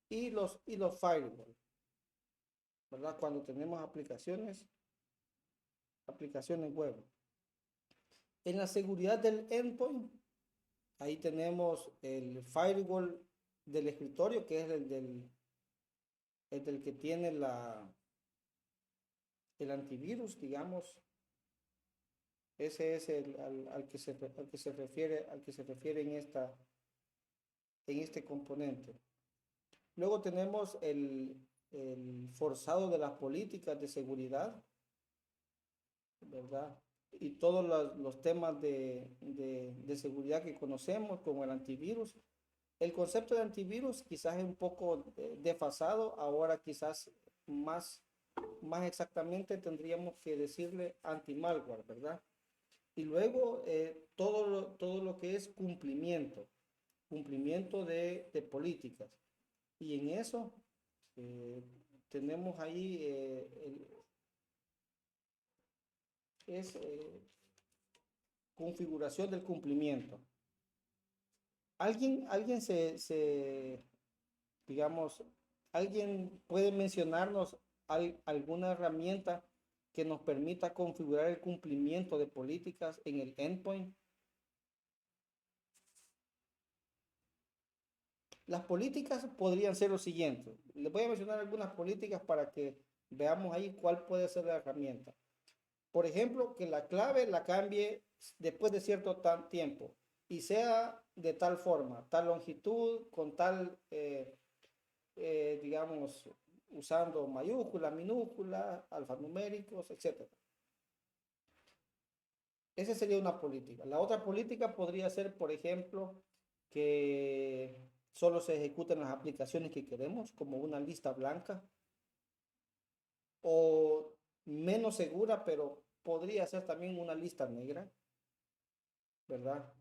y los firewall, ¿verdad? Cuando tenemos aplicaciones web. En la seguridad del endpoint, ahí tenemos el firewall del escritorio, que es el del que tiene el antivirus, digamos. Ese es al que se refiere en este componente. Luego tenemos el forzado de las políticas de seguridad, ¿verdad? Y todos los temas de seguridad que conocemos, como el antivirus. El concepto de antivirus quizás es un poco desfasado, ahora quizás más exactamente tendríamos que decirle anti-malware, ¿verdad? Y luego todo lo que es cumplimiento de políticas. Y en eso tenemos ahí configuración del cumplimiento. Alguien digamos, alguien puede mencionarnos alguna herramienta que nos permita configurar el cumplimiento de políticas en el endpoint? Las políticas podrían ser lo siguiente. Les voy a mencionar algunas políticas para que veamos ahí cuál puede ser la herramienta. Por ejemplo, que la clave la cambie después de cierto tiempo y sea de tal forma, tal longitud, con tal, digamos, usando mayúsculas, minúsculas, alfanuméricos, etc. Esa sería una política. La otra política podría ser, por ejemplo, que solo se ejecuten las aplicaciones que queremos, como una lista blanca, o menos segura, pero podría ser también una lista negra, ¿verdad?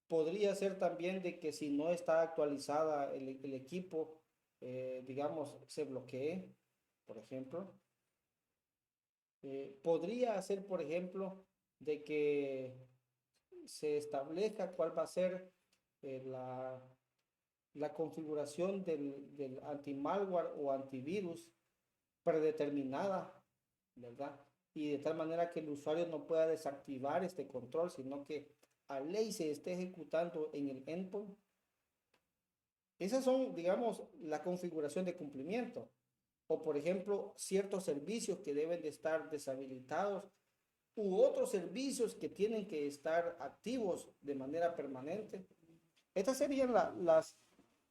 Podría ser también de que si no está actualizada el equipo, digamos, se bloquee, por ejemplo. Podría ser, por ejemplo, de que se establezca cuál va a ser la configuración del anti-malware o antivirus predeterminada, ¿verdad? Y de tal manera que el usuario no pueda desactivar este control, sino que a ley se esté ejecutando en el endpoint. Esas son, digamos, la configuración de cumplimiento. O, por ejemplo, ciertos servicios que deben de estar deshabilitados u otros servicios que tienen que estar activos de manera permanente. Estas serían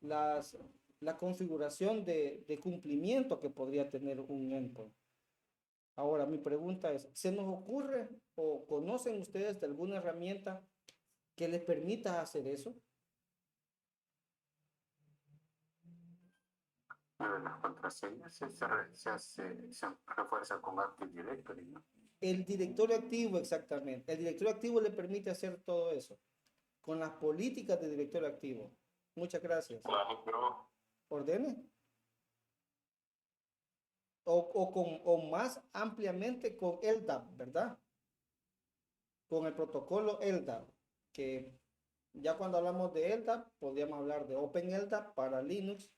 la configuración de cumplimiento que podría tener un endpoint. Ahora, mi pregunta es, ¿se nos ocurre o conocen ustedes de alguna herramienta que les permita hacer eso? Las contraseñas se refuerza con Active Directory, ¿no? El directorio activo, exactamente. El directorio activo le permite hacer todo eso con las políticas de directorio activo. Muchas gracias. ¿Ordene? O más ampliamente con LDAP, ¿verdad? Con el protocolo LDAP, que ya cuando hablamos de LDAP, podríamos hablar de OpenLDAP para Linux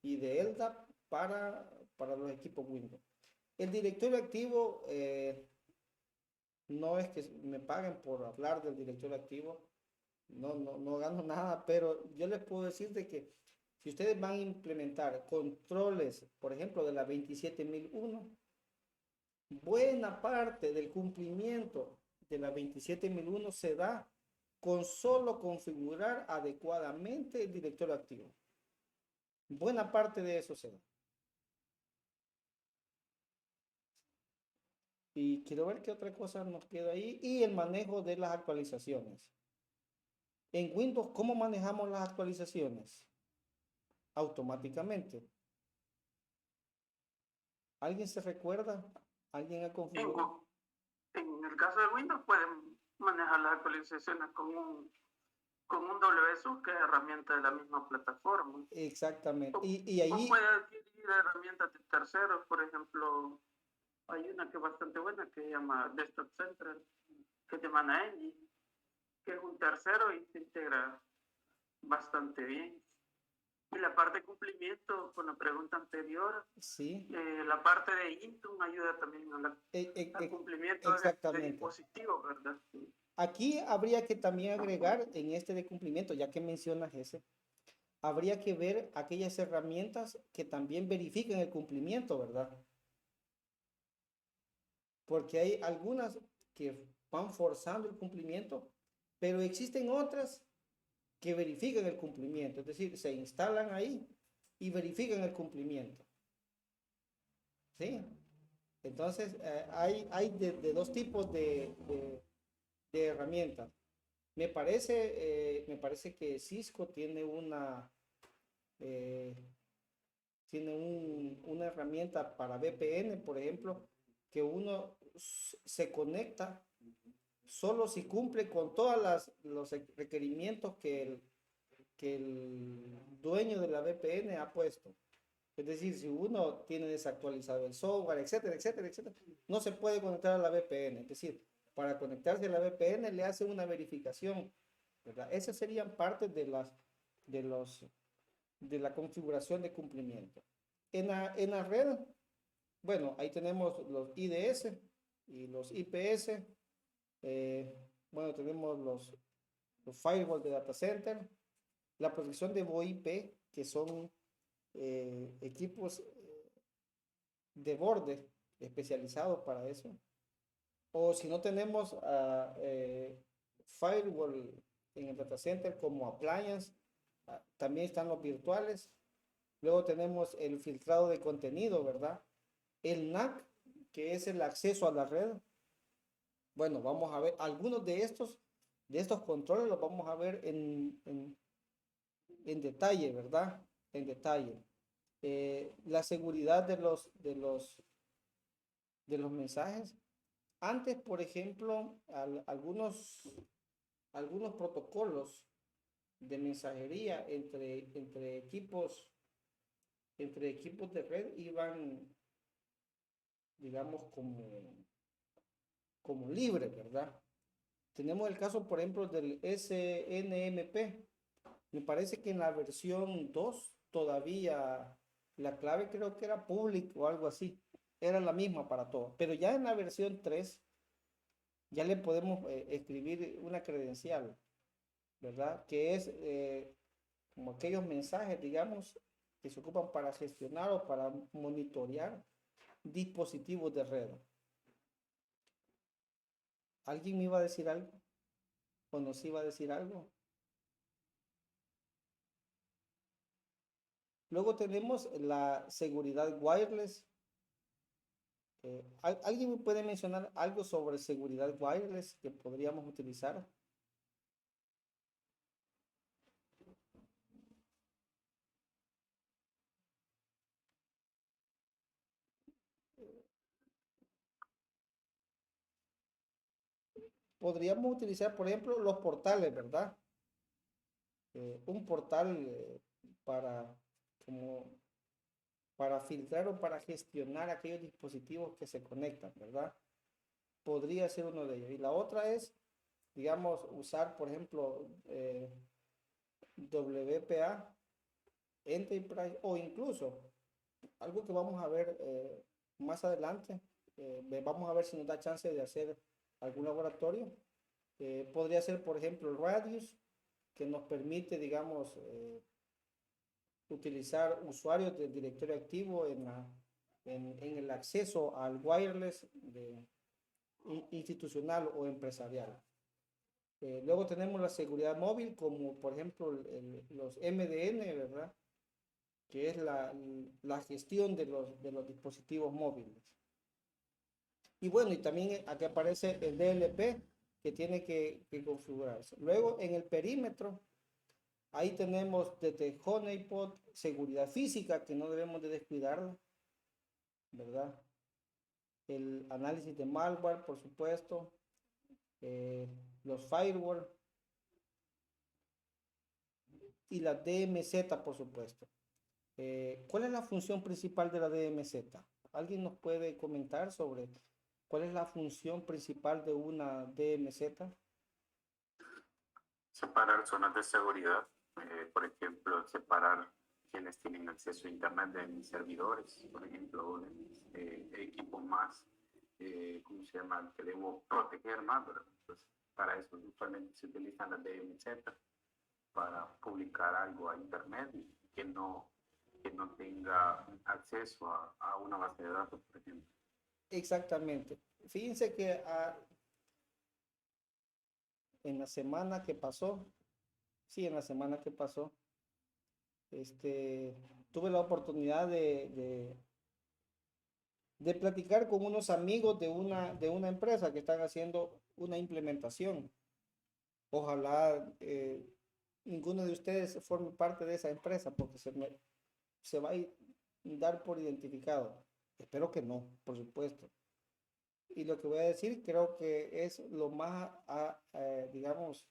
y de LDAP para los equipos Windows. El directorio activo, no es que me paguen por hablar del directorio activo, no gano nada, pero yo les puedo decir de que si ustedes van a implementar controles, por ejemplo, de la 27001, buena parte del cumplimiento de la 27001 se da con solo configurar adecuadamente el directorio activo. Buena parte de eso se da. Y quiero ver qué otra cosa nos queda ahí. Y el manejo de las actualizaciones. En Windows, ¿cómo manejamos las actualizaciones? Automáticamente. ¿Alguien se recuerda? ¿Alguien ha configurado? En el caso de Windows pueden manejar las actualizaciones con un WSUS, que es herramienta de la misma plataforma. Exactamente. O, Y o ahí, puede adquirir herramientas de terceros, por ejemplo, hay una que es bastante buena que se llama Desktop Central, que te Mana Engine, que es un tercero y se integra bastante bien. Y la parte de cumplimiento, con la pregunta anterior, sí, la parte de Intune ayuda también al cumplimiento de exactamente. dispositivos, ¿verdad? Sí. Aquí habría que también agregar en este de cumplimiento, ya que mencionas ese, habría que ver aquellas herramientas que también verifiquen el cumplimiento, ¿verdad? Porque hay algunas que van forzando el cumplimiento, pero existen otras que verifican el cumplimiento, es decir, se instalan ahí y verifican el cumplimiento. ¿Sí? Entonces, hay de dos tipos de herramientas. Me parece que Cisco tiene eh, una herramienta para VPN, por ejemplo, que uno se conecta solo si cumple con todos los requerimientos que el dueño de la VPN ha puesto. Es decir, si uno tiene desactualizado el software, etcétera, etcétera, etcétera, no se puede conectar a la VPN. Es decir, para conectarse a la VPN le hace una verificación, ¿verdad? Esas serían partes de los, de la configuración de cumplimiento. En la red, bueno, ahí tenemos los IDS y los IPS. Bueno, tenemos los firewall de data center, la protección de VoIP, que son equipos de borde especializados para eso. O si no tenemos firewall en el data center como appliance, también están los virtuales. Luego tenemos el filtrado de contenido, ¿verdad? El NAC, que es el acceso a la red. Bueno, vamos a ver algunos de estos controles los vamos a ver en detalle, ¿verdad? En detalle. La seguridad de los mensajes. Antes, por ejemplo, algunos protocolos de mensajería entre equipos de red iban, digamos, como libres, ¿verdad? Tenemos el caso, por ejemplo, del SNMP. Me parece que en la versión 2 todavía la clave creo que era público o algo así. Era la misma para todos. Pero ya en la versión 3 ya le podemos escribir una credencial, ¿verdad? Que es como aquellos mensajes, digamos, que se ocupan para gestionar o para monitorear dispositivos de red. ¿Alguien me iba a decir algo? ¿O nos iba a decir algo? Luego tenemos la seguridad wireless. ¿Alguien me puede mencionar algo sobre seguridad wireless que podríamos utilizar? Podríamos utilizar, por ejemplo, los portales, ¿verdad? Un portal para, como, para filtrar o para gestionar aquellos dispositivos que se conectan, ¿verdad? Podría ser uno de ellos. Y la otra es, digamos, usar, por ejemplo, WPA, Enterprise, o incluso algo que vamos a ver más adelante. Vamos a ver si nos da chance de hacer algún laboratorio. Podría ser, por ejemplo, el Radius, que nos permite, digamos, utilizar usuarios del directorio activo en el acceso al wireless institucional o empresarial. Luego tenemos la seguridad móvil, como por ejemplo los MDN, ¿verdad? Que es la gestión de los dispositivos móviles. Y bueno, y también aquí aparece el DLP, que tiene que configurarse. Luego en el perímetro, ahí tenemos desde honeypot, seguridad física, que no debemos de descuidarla, ¿verdad? el análisis de malware, por supuesto, los firewall y la DMZ, por supuesto. ¿Cuál es la función principal de la DMZ? ¿Alguien nos puede comentar sobre cuál es la función principal de una DMZ? Separar zonas de seguridad, por ejemplo, separar quienes tienen acceso a Internet de mis servidores, por ejemplo, de mis equipos más, ¿cómo se llama? Que debo proteger más, ¿verdad? Entonces, para eso usualmente se utilizan las DMZ para publicar algo a Internet y que no tenga acceso a una base de datos, por ejemplo. Exactamente. Fíjense que en la semana que pasó, tuve la oportunidad de platicar con unos amigos de una empresa que están haciendo una implementación. Ojalá ninguno de ustedes forme parte de esa empresa porque se va a dar por identificado. Espero que no, por supuesto. Y lo que voy a decir creo que es lo más, digamos,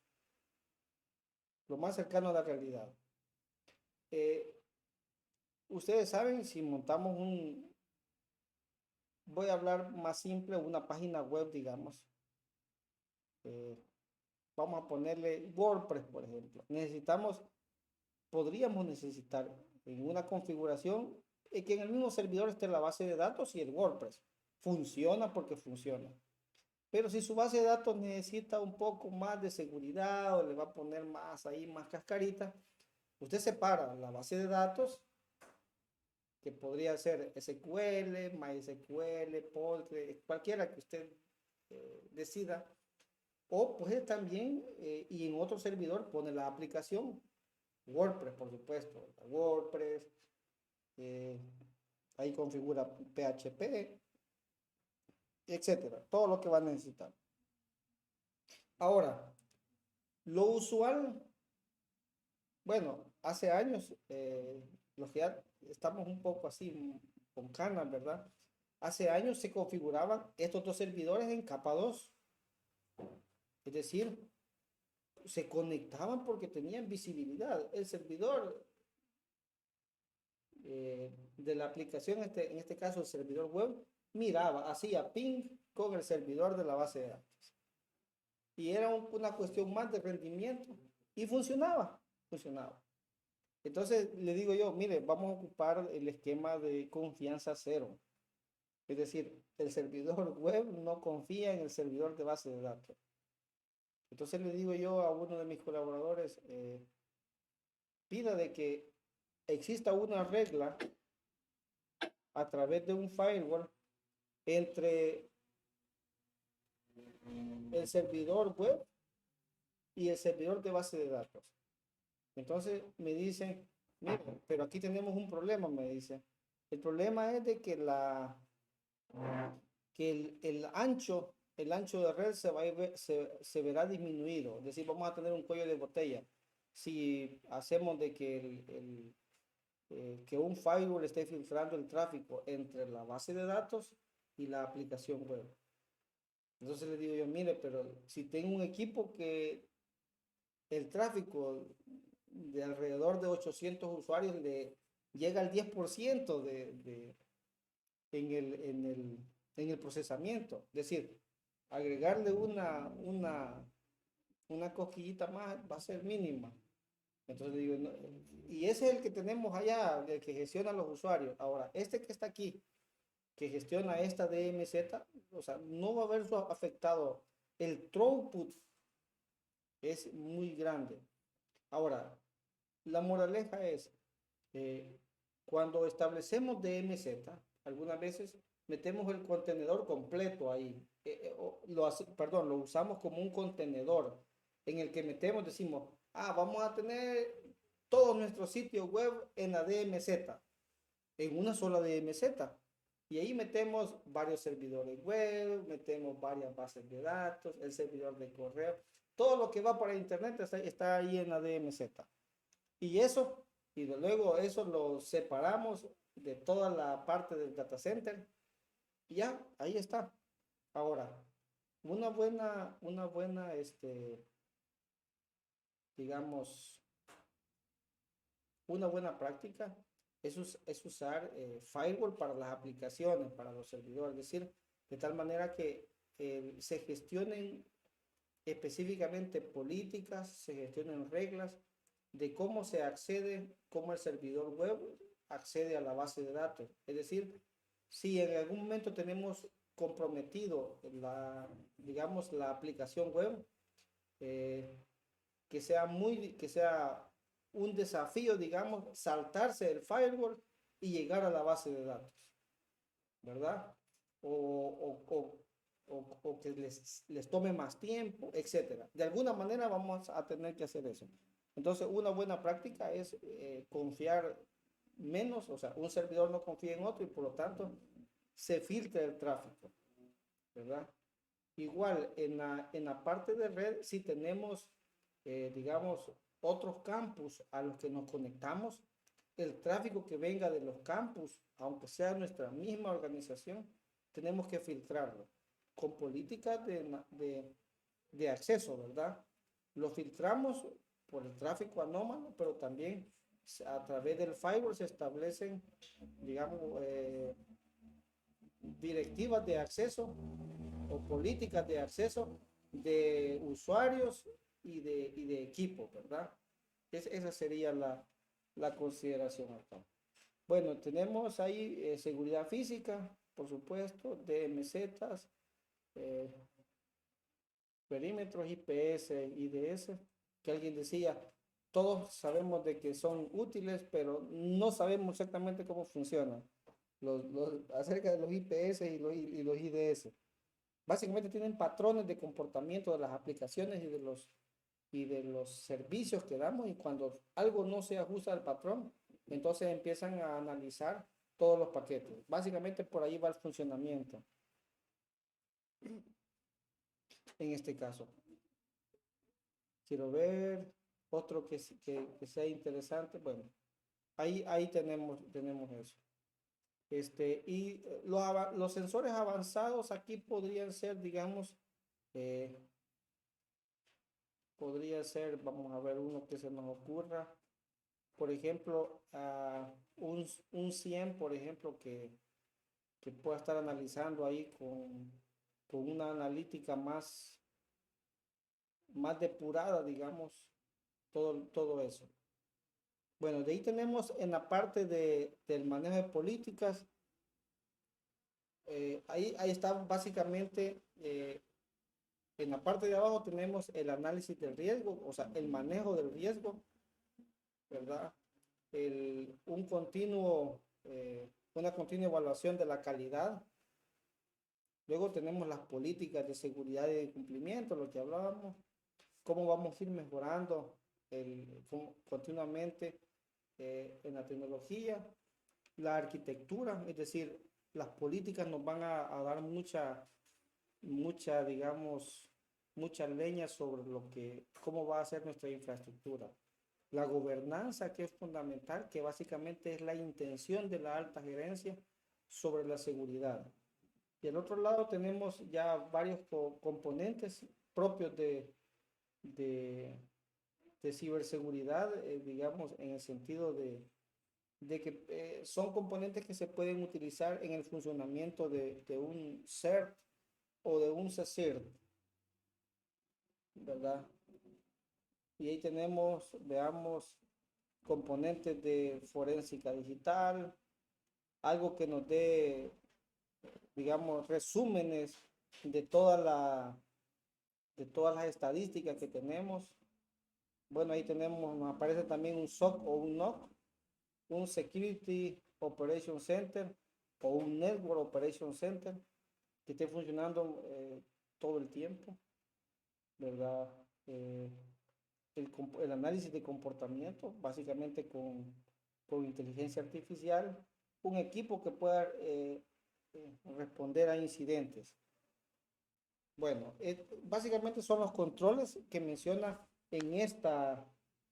lo más cercano a la realidad. Ustedes saben, si montamos voy a hablar más simple, una página web, digamos. Vamos a ponerle WordPress, por ejemplo. Podríamos necesitar en una configuración que en el mismo servidor esté la base de datos y el WordPress. Funciona porque funciona. Pero si su base de datos necesita un poco más de seguridad o le va a poner más ahí, más cascarita, usted separa la base de datos, que podría ser SQL, MySQL, Postgres, cualquiera que usted decida. O pues también, y en otro servidor pone la aplicación, WordPress, por supuesto, WordPress, ahí configura PHP, etcétera, todo lo que va a necesitar. Ahora, lo usual, bueno, hace años, los que ya estamos un poco así con canas, ¿verdad? Hace años se configuraban estos dos servidores en capa 2. Es decir, se conectaban porque tenían visibilidad. El servidor de la aplicación, en este caso el servidor web, miraba, hacía ping con el servidor de la base de datos. Y era una cuestión más de rendimiento y funcionaba. Entonces le digo yo, mire, vamos a ocupar el esquema de confianza cero. Es decir, el servidor web no confía en el servidor de base de datos. Entonces le digo yo a uno de mis colaboradores, pida de que exista una regla a través de un firewall entre el servidor web y el servidor de base de datos. Entonces me dicen, mira, pero aquí tenemos un problema, me dice. El problema es de que el ancho de red se verá disminuido. Es decir, vamos a tener un cuello de botella si hacemos de que que un firewall esté filtrando el tráfico entre la base de datos y la aplicación web. Entonces le digo yo, mire, pero si tengo un equipo que el tráfico de alrededor de 800 usuarios le llega al 10% en el procesamiento. Es decir, agregarle una cosquillita más va a ser mínima. Entonces digo, no, y ese es el que tenemos allá, el que gestiona los usuarios. Ahora, este que está aquí, que gestiona esta DMZ, o sea, no va a haber afectado. El throughput es muy grande. Ahora, la moraleja es, cuando establecemos DMZ, algunas veces metemos el contenedor completo ahí. Lo usamos como un contenedor en el que metemos, decimos, vamos a tener todos nuestros sitios web en la DMZ, en una sola DMZ. Y ahí metemos varios servidores web, metemos varias bases de datos, el servidor de correo, todo lo que va para internet está ahí en la DMZ. Y luego eso lo separamos de toda la parte del data center Ya, ahí está. Ahora, una buena, digamos, una buena práctica es usar firewall para las aplicaciones, para los servidores, es decir, de tal manera que se gestionen específicamente políticas, se gestionen reglas de cómo se accede, cómo el servidor web accede a la base de datos. Es decir, si en algún momento tenemos comprometido digamos, la aplicación web, eh, que sea un desafío, digamos, saltarse el firewall y llegar a la base de datos, ¿verdad? O que les tome más tiempo, etcétera. De alguna manera vamos a tener que hacer eso. Entonces, una buena práctica es confiar menos, o sea, un servidor no confía en otro y por lo tanto se filtra el tráfico, ¿verdad? Igual, en la parte de red, si tenemos, digamos, otros campus a los que nos conectamos, el tráfico que venga de los campus, aunque sea nuestra misma organización, tenemos que filtrarlo con políticas de acceso, ¿verdad? Lo filtramos por el tráfico anómalo, pero también a través del firewall se establecen, digamos, directivas de acceso o políticas de acceso de usuarios y de equipo, ¿verdad? Esa sería la consideración acá. Bueno, tenemos ahí seguridad física, por supuesto, DMZ, perímetros, IPS, IDS, que alguien decía, todos sabemos de que son útiles, pero no sabemos exactamente cómo funcionan. Acerca de los IPS y los IDS. Básicamente tienen patrones de comportamiento de las aplicaciones y de los servicios que damos, y cuando algo no se ajusta al patrón, entonces empiezan a analizar todos los paquetes. Básicamente por ahí va el funcionamiento. En este caso. Quiero ver otro que sea interesante. Bueno, ahí tenemos eso. Y los sensores avanzados aquí podrían ser, digamos, podría ser, vamos a ver uno que se nos ocurra. Por ejemplo, un 100, por ejemplo, que pueda estar analizando ahí con una analítica más depurada, digamos, todo eso. Bueno, de ahí tenemos en la parte del manejo de políticas, ahí está básicamente, en la parte de abajo tenemos el análisis del riesgo, o sea, el manejo del riesgo, ¿verdad? Una continua evaluación de la calidad. Luego tenemos las políticas de seguridad y de cumplimiento, lo que hablábamos, cómo vamos a ir mejorando continuamente en la tecnología, la arquitectura, es decir, las políticas nos van a dar mucha, digamos, mucha leña sobre cómo va a ser nuestra infraestructura. La gobernanza, que es fundamental, que básicamente es la intención de la alta gerencia sobre la seguridad. Y al otro lado tenemos ya varios componentes propios de ciberseguridad, digamos, en el sentido de que son componentes que se pueden utilizar en el funcionamiento de un CERT o de un CECIRT, ¿verdad? Y ahí tenemos, veamos, componentes de forénsica digital, algo que nos dé, digamos, resúmenes de todas las estadísticas que tenemos. Bueno, ahí tenemos, nos aparece también un SOC o un NOC, un Security Operation Center o un Network Operation Center que esté funcionando todo el tiempo, ¿verdad? El análisis de comportamiento, básicamente con inteligencia artificial, un equipo que pueda responder a incidentes. Bueno, básicamente son los controles que menciona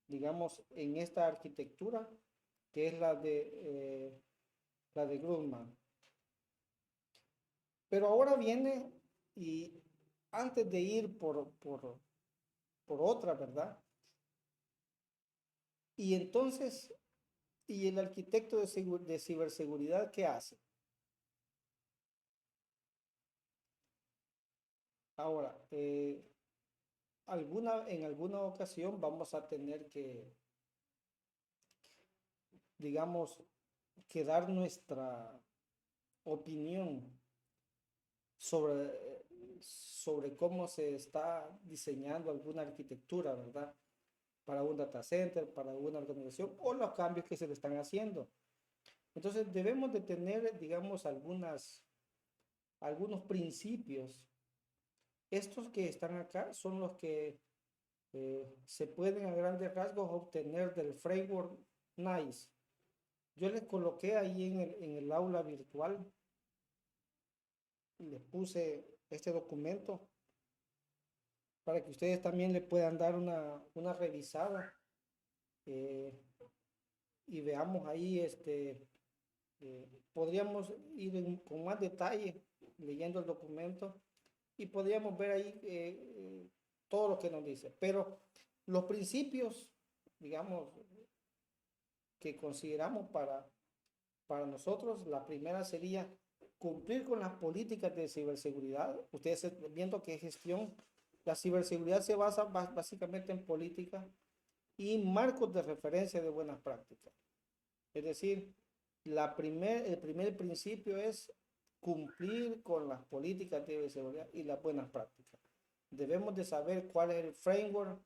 digamos, en esta arquitectura, que es la de Grumman. Pero ahora viene y antes de ir por otra, ¿verdad? Y entonces, ¿y el arquitecto de ciberseguridad qué hace? Ahora, en alguna ocasión vamos a tener que, digamos, que dar nuestra opinión sobre cómo se está diseñando alguna arquitectura, ¿verdad? Para un data center, para una organización o los cambios que se le están haciendo. Entonces debemos de tener, digamos, algunos principios. Estos que están acá son los que se pueden a grandes rasgos obtener del framework NICE. Yo les coloqué ahí en el aula virtual, les puse este documento para que ustedes también le puedan dar una revisada y veamos ahí, podríamos ir con más detalle leyendo el documento y podríamos ver ahí todo lo que nos dice. Pero los principios, digamos, que consideramos para nosotros, la primera sería cumplir con las políticas de ciberseguridad. Ustedes viendo que gestión, la ciberseguridad se basa básicamente en política y marcos de referencia de buenas prácticas. Es decir, el primer principio es cumplir con las políticas de ciberseguridad y las buenas prácticas. Debemos de saber cuál es el framework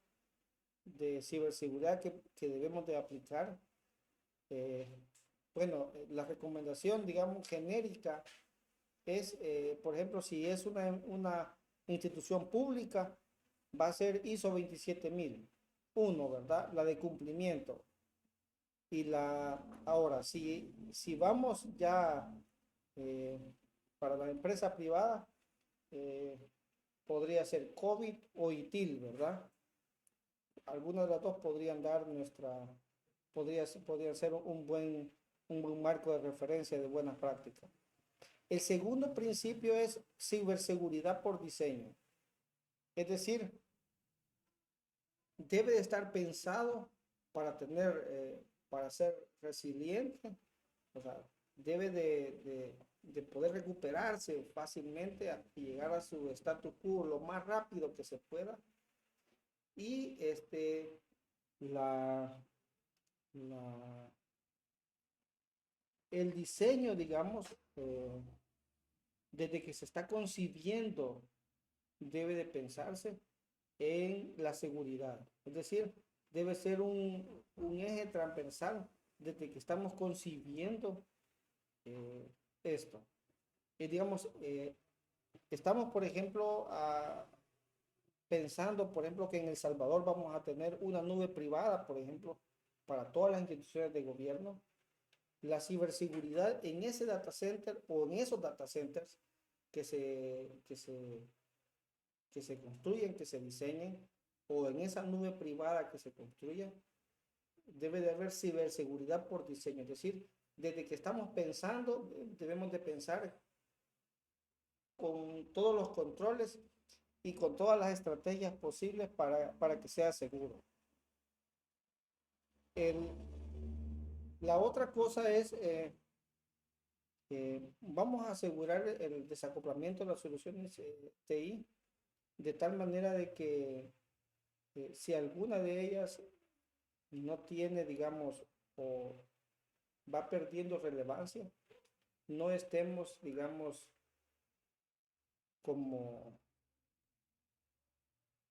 de ciberseguridad que debemos de aplicar. Bueno, la recomendación, digamos, genérica es, por ejemplo, si es una institución pública, va a ser ISO 27001, ¿verdad? La de cumplimiento. Y ahora, si vamos ya para la empresa privada, podría ser COVID o ITIL, ¿verdad? Algunas de las dos podrían dar podría ser un buen marco de referencia de buenas prácticas. El segundo principio es ciberseguridad por diseño. Es decir, debe de estar pensado para ser resiliente, o sea, debe de poder recuperarse fácilmente y llegar a su status quo lo más rápido que se pueda. Y el diseño, digamos, desde que se está concibiendo, debe de pensarse en la seguridad. Es decir, debe ser un eje transversal desde que estamos concibiendo esto. Digamos, estamos, por ejemplo, pensando, por ejemplo, que en El Salvador vamos a tener una nube privada, por ejemplo, para todas las instituciones de gobierno. La ciberseguridad en ese data center o en esos data centers que se construyen, que se diseñen, o en esa nube privada que se construya, debe de haber ciberseguridad por diseño. Es decir, desde que estamos pensando, debemos de pensar con todos los controles y con todas las estrategias posibles para que sea seguro. La otra cosa es, vamos a asegurar el desacoplamiento de las soluciones TI de tal manera de que si alguna de ellas no tiene, digamos, o va perdiendo relevancia, no estemos, digamos, como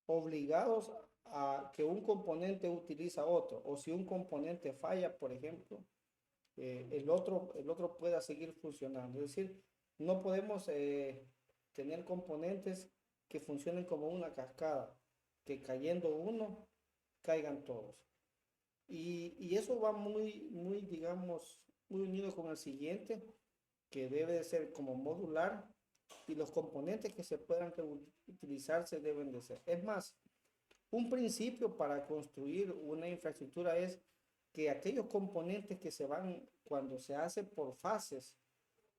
obligados a que un componente utiliza otro, o si un componente falla, por ejemplo, el otro pueda seguir funcionando. Es decir, no podemos tener componentes que funcionen como una cascada, que cayendo uno, caigan todos. Y eso va muy, digamos, muy unido con el siguiente, que debe de ser como modular, y los componentes que se puedan utilizarse deben de ser. Es más, un principio para construir una infraestructura es que aquellos componentes que se van, cuando se hace por fases,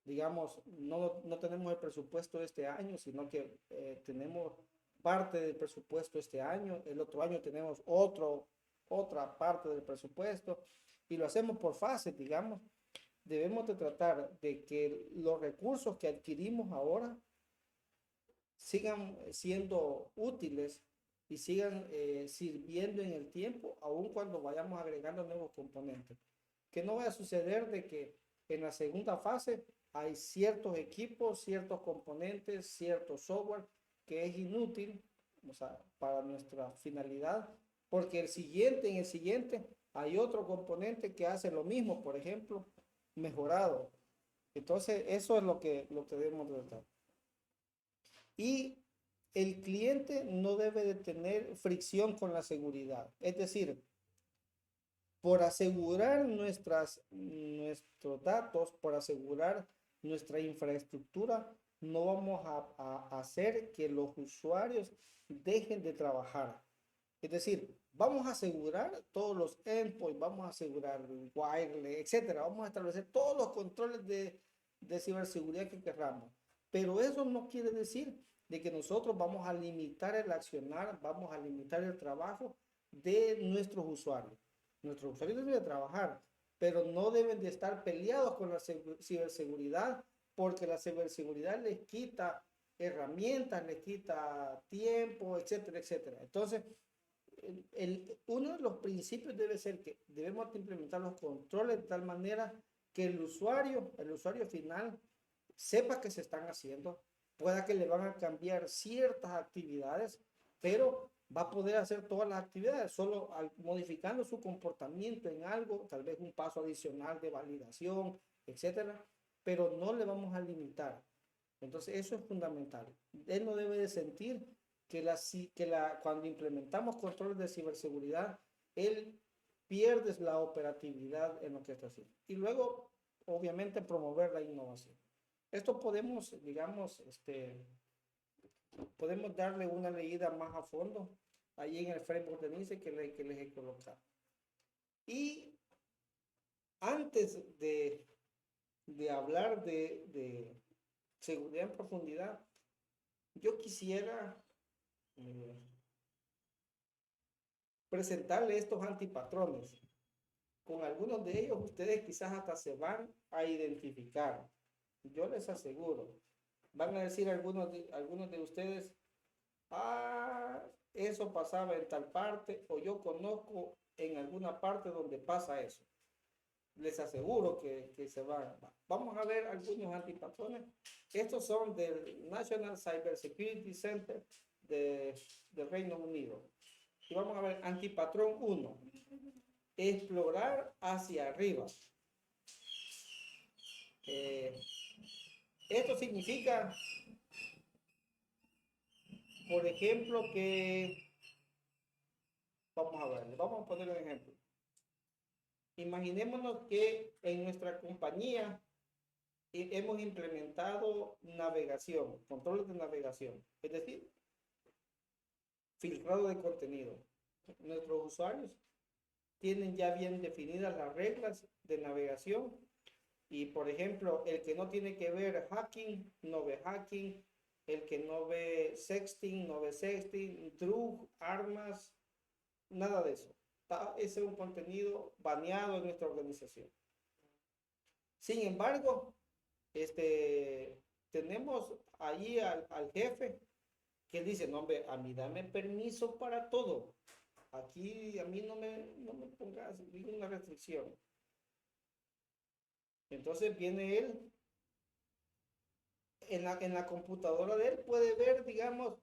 digamos, no tenemos el presupuesto este año, sino que tenemos parte del presupuesto este año, el otro año tenemos otra parte del presupuesto y lo hacemos por fases, digamos. Debemos de tratar de que los recursos que adquirimos ahora sigan siendo útiles y sigan sirviendo en el tiempo, aun cuando vayamos agregando nuevos componentes. Que no vaya a suceder de que en la segunda fase hay ciertos equipos, ciertos componentes, cierto software que es inútil, o sea, para nuestra finalidad, porque en el siguiente hay otro componente que hace lo mismo, por ejemplo, mejorado. Entonces, eso es lo que debemos tratar. Y el cliente no debe de tener fricción con la seguridad. Es decir, por asegurar nuestros datos, por asegurar nuestra infraestructura, no vamos a hacer que los usuarios dejen de trabajar. Es decir, vamos a asegurar todos los endpoints, vamos a asegurar el wireless, etcétera. Vamos a establecer todos los controles de ciberseguridad que queramos. Pero eso no quiere decir de que nosotros vamos a limitar el accionar, vamos a limitar el trabajo de nuestros usuarios. Nuestros usuarios deben de trabajar, pero no deben de estar peleados con la ciberseguridad, porque la ciberseguridad les quita herramientas, les quita tiempo, etcétera, etcétera. Entonces, uno de los principios debe ser que debemos implementar los controles de tal manera que el usuario final sepa que se están haciendo, pueda que le van a cambiar ciertas actividades, pero va a poder hacer todas las actividades solo modificando su comportamiento en algo, tal vez un paso adicional de validación, etcétera, pero no le vamos a limitar. Entonces eso es fundamental. Él no debe de sentir que cuando implementamos controles de ciberseguridad, él pierde la operatividad en lo que está haciendo. Y luego, obviamente, promover la innovación. Esto podemos, digamos, podemos darle una leída más a fondo ahí en el framework de NICE que les he colocado. Y antes de hablar de seguridad en profundidad, yo quisiera presentarle estos antipatrones. Con algunos de ellos ustedes quizás hasta se van a identificar. Yo les aseguro. Van a decir algunos de ustedes, eso pasaba en tal parte, o yo conozco en alguna parte donde pasa eso. Les aseguro que se van. Vamos a ver algunos antipatrones. Estos son del National Cybersecurity Center del Reino Unido. Y vamos a ver antipatrón 1. Explorar hacia arriba. Esto significa, por ejemplo, que vamos a poner un ejemplo. Imaginémonos que en nuestra compañía hemos implementado navegación, controles de navegación, es decir, filtrado de contenido. Nuestros usuarios tienen ya bien definidas las reglas de navegación y, por ejemplo, el que no tiene que ver hacking, no ve hacking, el que no ve sexting, no ve sexting, drug, armas, nada de eso. Ese es un contenido baneado en nuestra organización. Sin embargo, tenemos ahí al jefe que dice, no, hombre, a mí dame permiso para todo. Aquí a mí no me pongas ninguna restricción. Entonces viene él, en la computadora de él puede ver, digamos,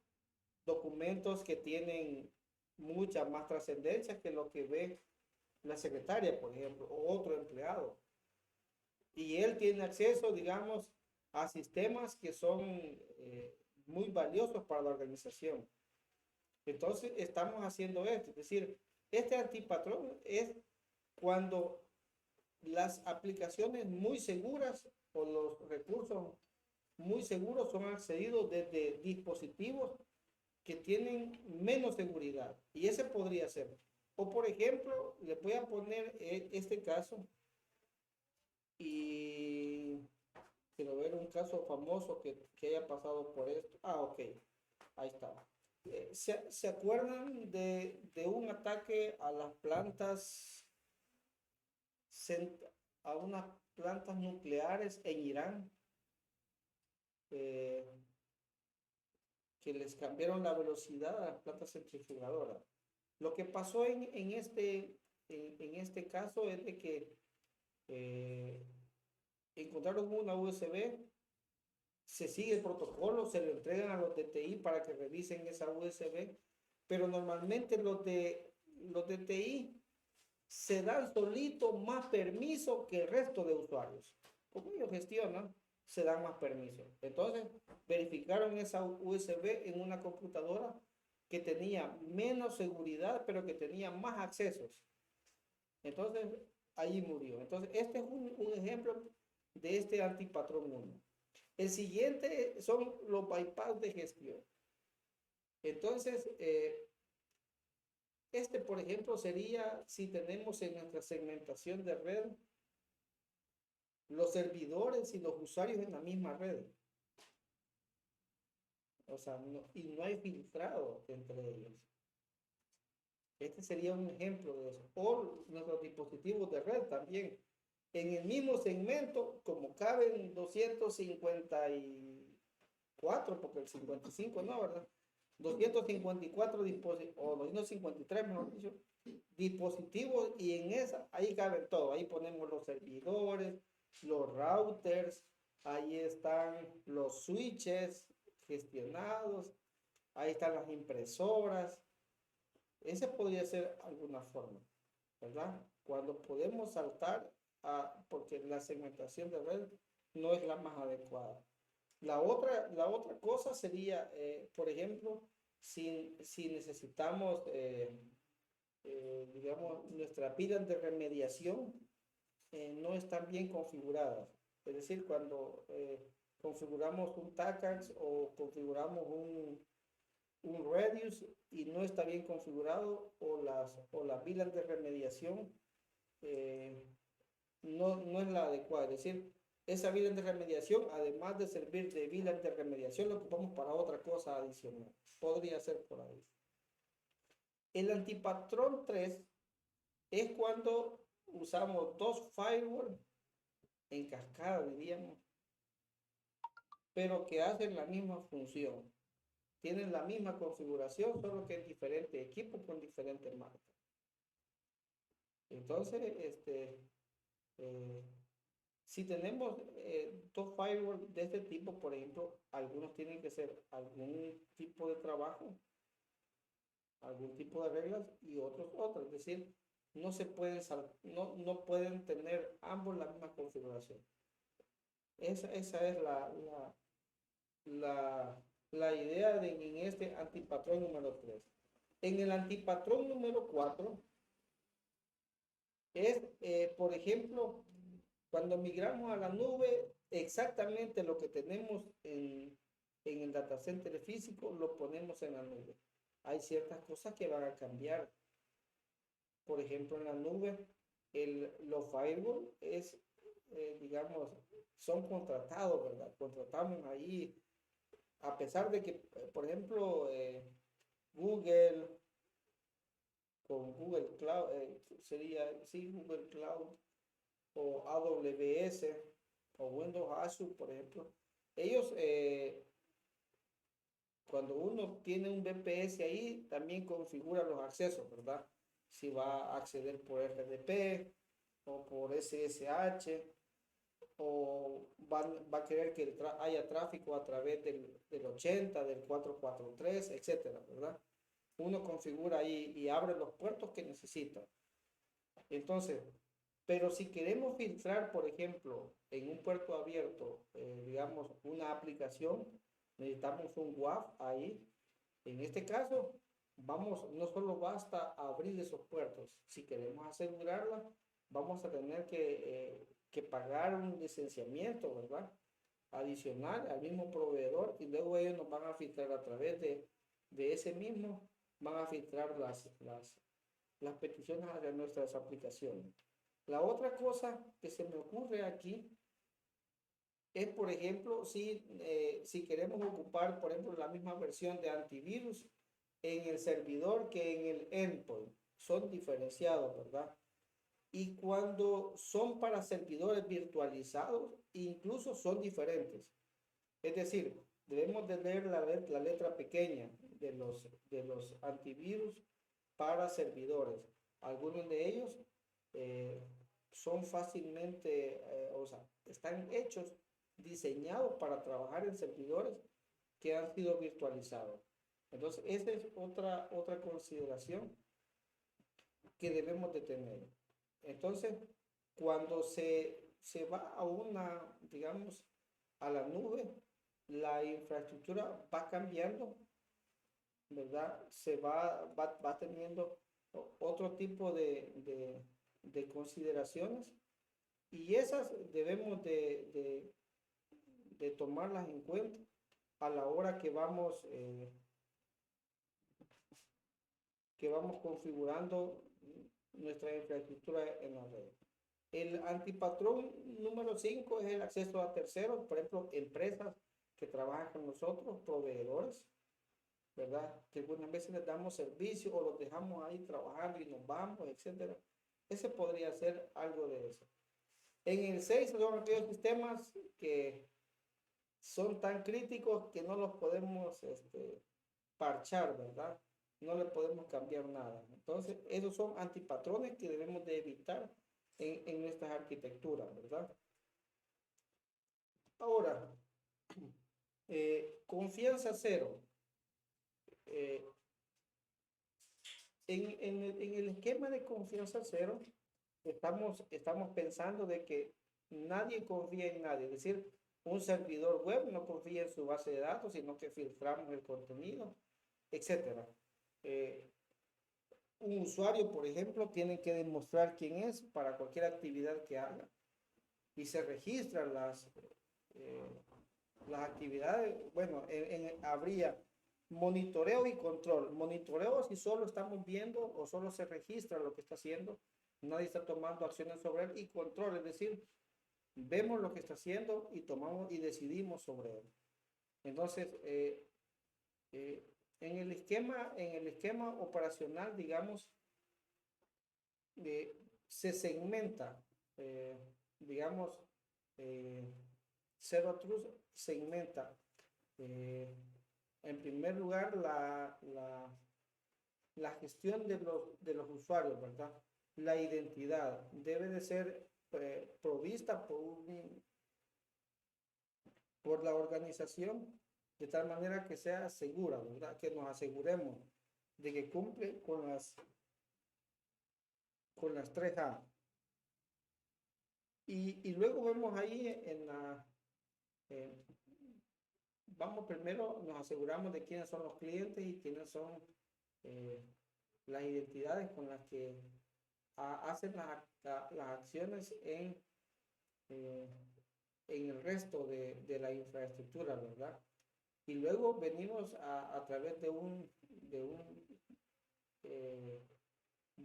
documentos que tienen mucha más trascendencia que lo que ve la secretaria, por ejemplo, o otro empleado. Y él tiene acceso, digamos, a sistemas que son muy valiosos para la organización. Entonces, estamos haciendo esto. Es decir, este antipatrón es cuando las aplicaciones muy seguras o los recursos muy seguros son accedidos desde dispositivos que tienen menos seguridad. Y ese podría ser. O por ejemplo, le voy a poner este caso. Y Quiero ver un caso famoso que haya pasado por esto. Ah, ok, ahí está. ¿Se acuerdan de un ataque a las plantas, a unas plantas nucleares en Irán? Eh, que les cambiaron la velocidad a las plantas centrifugadoras. Lo que pasó en este caso es de que eh, encontraron una USB, se sigue el protocolo, se lo entregan a los DTI para que revisen esa USB, pero normalmente los DTI se dan solito más permiso que el resto de usuarios. Como ellos gestionan, se dan más permisos. Entonces, verificaron esa USB en una computadora que tenía menos seguridad, pero que tenía más accesos. Entonces, ahí murió. Entonces, este es un ejemplo de este antipatrón 1. El siguiente son los bypass de gestión. Entonces, este, por ejemplo, sería si tenemos en nuestra segmentación de red los servidores y los usuarios en la misma red. O sea, y no hay filtrado entre ellos. Este sería un ejemplo de eso. O nuestros dispositivos de red también. En el mismo segmento, como caben 254, porque el 55 no, ¿verdad? 254 dispositivos, o 253, mejor dicho, dispositivos, y en esa, ahí caben todo. Ahí ponemos los servidores, los routers, ahí están los switches gestionados, ahí están las impresoras. Esa podría ser alguna forma, ¿verdad? Cuando podemos saltar porque la segmentación de red no es la más adecuada. La otra cosa sería, por ejemplo, si necesitamos, digamos, nuestras pilas de remediación no están bien configuradas. Es decir, cuando configuramos un TACAX o configuramos un Radius y no está bien configurado, o las pilas de remediación no es la adecuada. Es decir, esa VLAN de remediación, además de servir de VLAN de remediación, lo ocupamos para otra cosa adicional. Podría ser por ahí. El antipatrón 3 es cuando usamos dos firewalls en cascada, diríamos, pero que hacen la misma función. Tienen la misma configuración, solo que en diferentes equipos con diferentes marcas. Entonces, si tenemos dos firewalls de este tipo, por ejemplo, algunos tienen que ser algún tipo de trabajo, algún tipo de reglas y otros. Es decir, no se pueden no pueden tener ambos la misma configuración. Esa es la idea en este antipatrón número 3. En el antipatrón número 4 es, por ejemplo, cuando migramos a la nube, exactamente lo que tenemos en el data center físico lo ponemos en la nube. Hay ciertas cosas que van a cambiar. Por ejemplo, en la nube, los firewall digamos, son contratados, ¿verdad? Contratamos ahí, a pesar de que, por ejemplo, Google, con Google Cloud, sería, sí, Google Cloud, o AWS, o Windows Azure, por ejemplo, ellos, cuando uno tiene un VPS ahí, también configura los accesos, ¿verdad? Si va a acceder por RDP o por SSH, o va a querer que haya tráfico a través del 80, del 443, etcétera, ¿verdad? Uno configura ahí y abre los puertos que necesita. Entonces, pero si queremos filtrar, por ejemplo, en un puerto abierto, digamos, una aplicación, necesitamos un WAF ahí. En este caso, no solo basta abrir esos puertos. Si queremos asegurarla, vamos a tener que pagar un licenciamiento, ¿verdad? Adicional al mismo proveedor, y luego ellos nos van a filtrar a través de ese mismo, van a filtrar las peticiones hacia nuestras aplicaciones. La otra cosa que se me ocurre aquí es, por ejemplo, si queremos ocupar, por ejemplo, la misma versión de antivirus en el servidor que en el endpoint. Son diferenciados, ¿verdad? Y cuando son para servidores virtualizados, incluso son diferentes. Es decir, debemos de leer la letra pequeña de los antivirus para servidores. Algunos de ellos son fácilmente, o sea, están hechos, diseñados para trabajar en servidores que han sido virtualizados. Entonces, esa es otra consideración que debemos de tener. Entonces, cuando se va a una, digamos, a la nube, la infraestructura va cambiando, ¿verdad? Va teniendo otro tipo de consideraciones y esas debemos de tomarlas en cuenta a la hora que vamos configurando nuestra infraestructura en la red. El antipatrón número 5 es el acceso a terceros, por ejemplo, empresas que trabajan con nosotros, proveedores, ¿verdad? Que algunas veces les damos servicio o los dejamos ahí trabajando y nos vamos, etcétera. Ese podría ser algo de eso. En el 6 son aquellos sistemas que son tan críticos que no los podemos parchar, ¿verdad? No le podemos cambiar nada. Entonces, esos son antipatrones que debemos de evitar en nuestras arquitecturas, ¿verdad? Ahora, confianza cero. En el esquema de confianza cero, estamos pensando de que nadie confía en nadie. Es decir, un servidor web no confía en su base de datos, sino que filtramos el contenido, etcétera. Un usuario, por ejemplo, tiene que demostrar quién es para cualquier actividad que haga y se registran las actividades. Bueno, habría monitoreo y control. Monitoreo si solo estamos viendo o solo se registra lo que está haciendo, nadie está tomando acciones sobre él, y control, es decir, vemos lo que está haciendo y tomamos y decidimos sobre él. Entonces, en el esquema operacional, digamos, se segmenta, digamos, Zero Trust segmenta, en primer lugar, la gestión de los usuarios, ¿verdad? La identidad debe de ser provista por la organización de tal manera que sea segura, ¿verdad? Que nos aseguremos de que cumple con las 3A. Y luego vemos ahí vamos primero, nos aseguramos de quiénes son los clientes y quiénes son las identidades con las que hacen las acciones en el resto de la infraestructura, ¿verdad? Y luego venimos a través de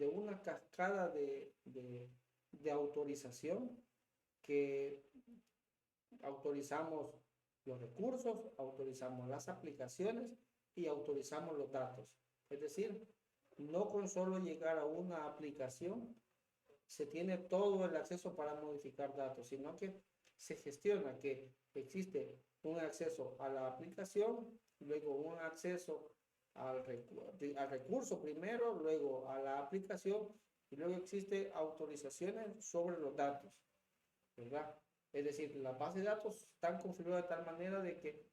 una cascada de autorización, que autorizamos los recursos, autorizamos las aplicaciones y autorizamos los datos. Es decir, no con solo llegar a una aplicación se tiene todo el acceso para modificar datos, sino que se gestiona que existe un acceso a la aplicación, luego un acceso al recurso primero, luego a la aplicación, y luego existe autorizaciones sobre los datos, ¿verdad? Es decir, las bases de datos están configuradas de tal manera de que,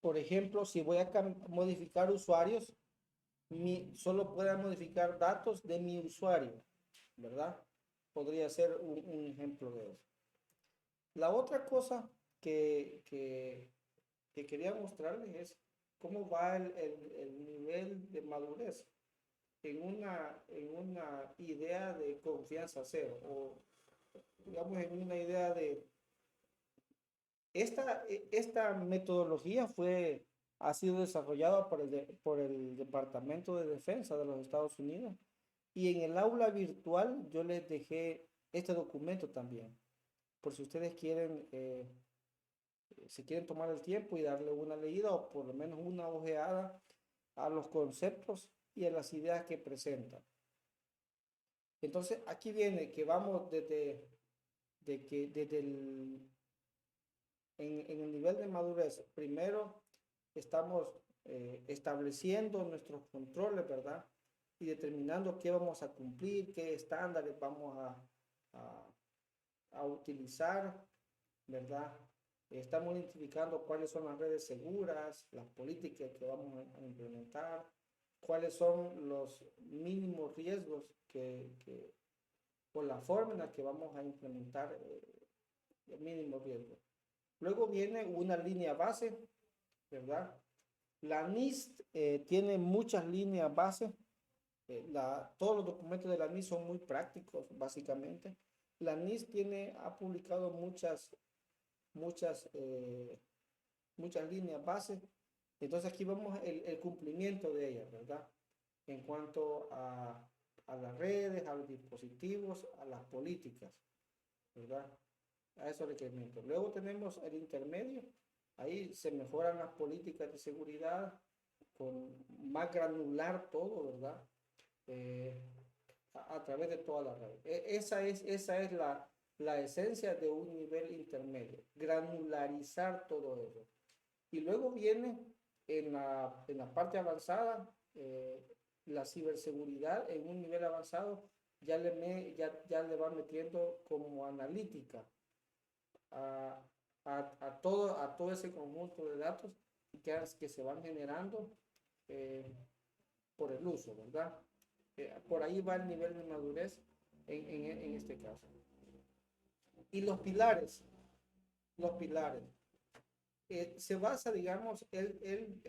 por ejemplo, si voy a modificar usuarios, solo pueda modificar datos de mi usuario, ¿verdad? Podría ser un ejemplo de eso. La otra cosa que quería mostrarles es cómo va el nivel de madurez en una idea de confianza cero, o digamos en una idea de esta metodología ha sido desarrollada por el Departamento de Defensa de los Estados Unidos, y en el aula virtual yo les dejé este documento también. por si ustedes quieren, si quieren tomar el tiempo y darle una leída o por lo menos una ojeada a los conceptos y a las ideas que presentan. Entonces, aquí viene que vamos desde en el nivel de madurez, primero estamos estableciendo nuestros controles, ¿verdad? Y determinando qué vamos a cumplir, qué estándares vamos a utilizar, ¿verdad? Estamos identificando cuáles son las redes seguras, las políticas que vamos a implementar, cuáles son los mínimos riesgos o la forma en la que vamos a implementar el mínimo riesgo. Luego viene una línea base, ¿verdad? La NIST tiene muchas líneas base. Todos los documentos de la NIST son muy prácticos, básicamente. La NIST ha publicado muchas líneas base. Entonces aquí vemos el cumplimiento de ellas, ¿verdad? En cuanto a las redes, a los dispositivos, a las políticas, ¿verdad? A esos requerimientos. Luego tenemos el intermedio. Ahí se mejoran las políticas de seguridad con más granular todo, ¿verdad? A través de toda la red. Esa es la esencia de un nivel intermedio, granularizar todo eso. Y luego viene en la parte avanzada, la ciberseguridad en un nivel avanzado ya le va metiendo como analítica a todo ese conjunto de datos que se van generando por el uso, ¿verdad? Por ahí va el nivel de madurez en este caso. Y los pilares, se basa, digamos, él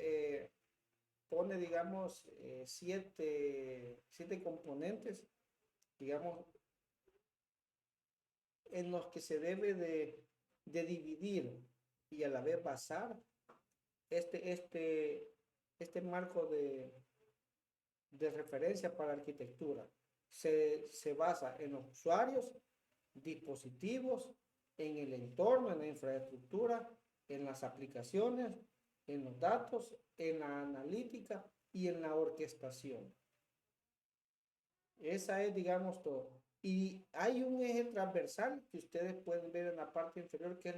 pone, digamos, 7 componentes, digamos, en los que se debe de dividir y a la vez basar este marco de referencia para arquitectura. Se basa en los usuarios, dispositivos, en el entorno, en la infraestructura, en las aplicaciones, en los datos, en la analítica y en la orquestación. Esa es, digamos, todo. Y hay un eje transversal que ustedes pueden ver en la parte inferior, que es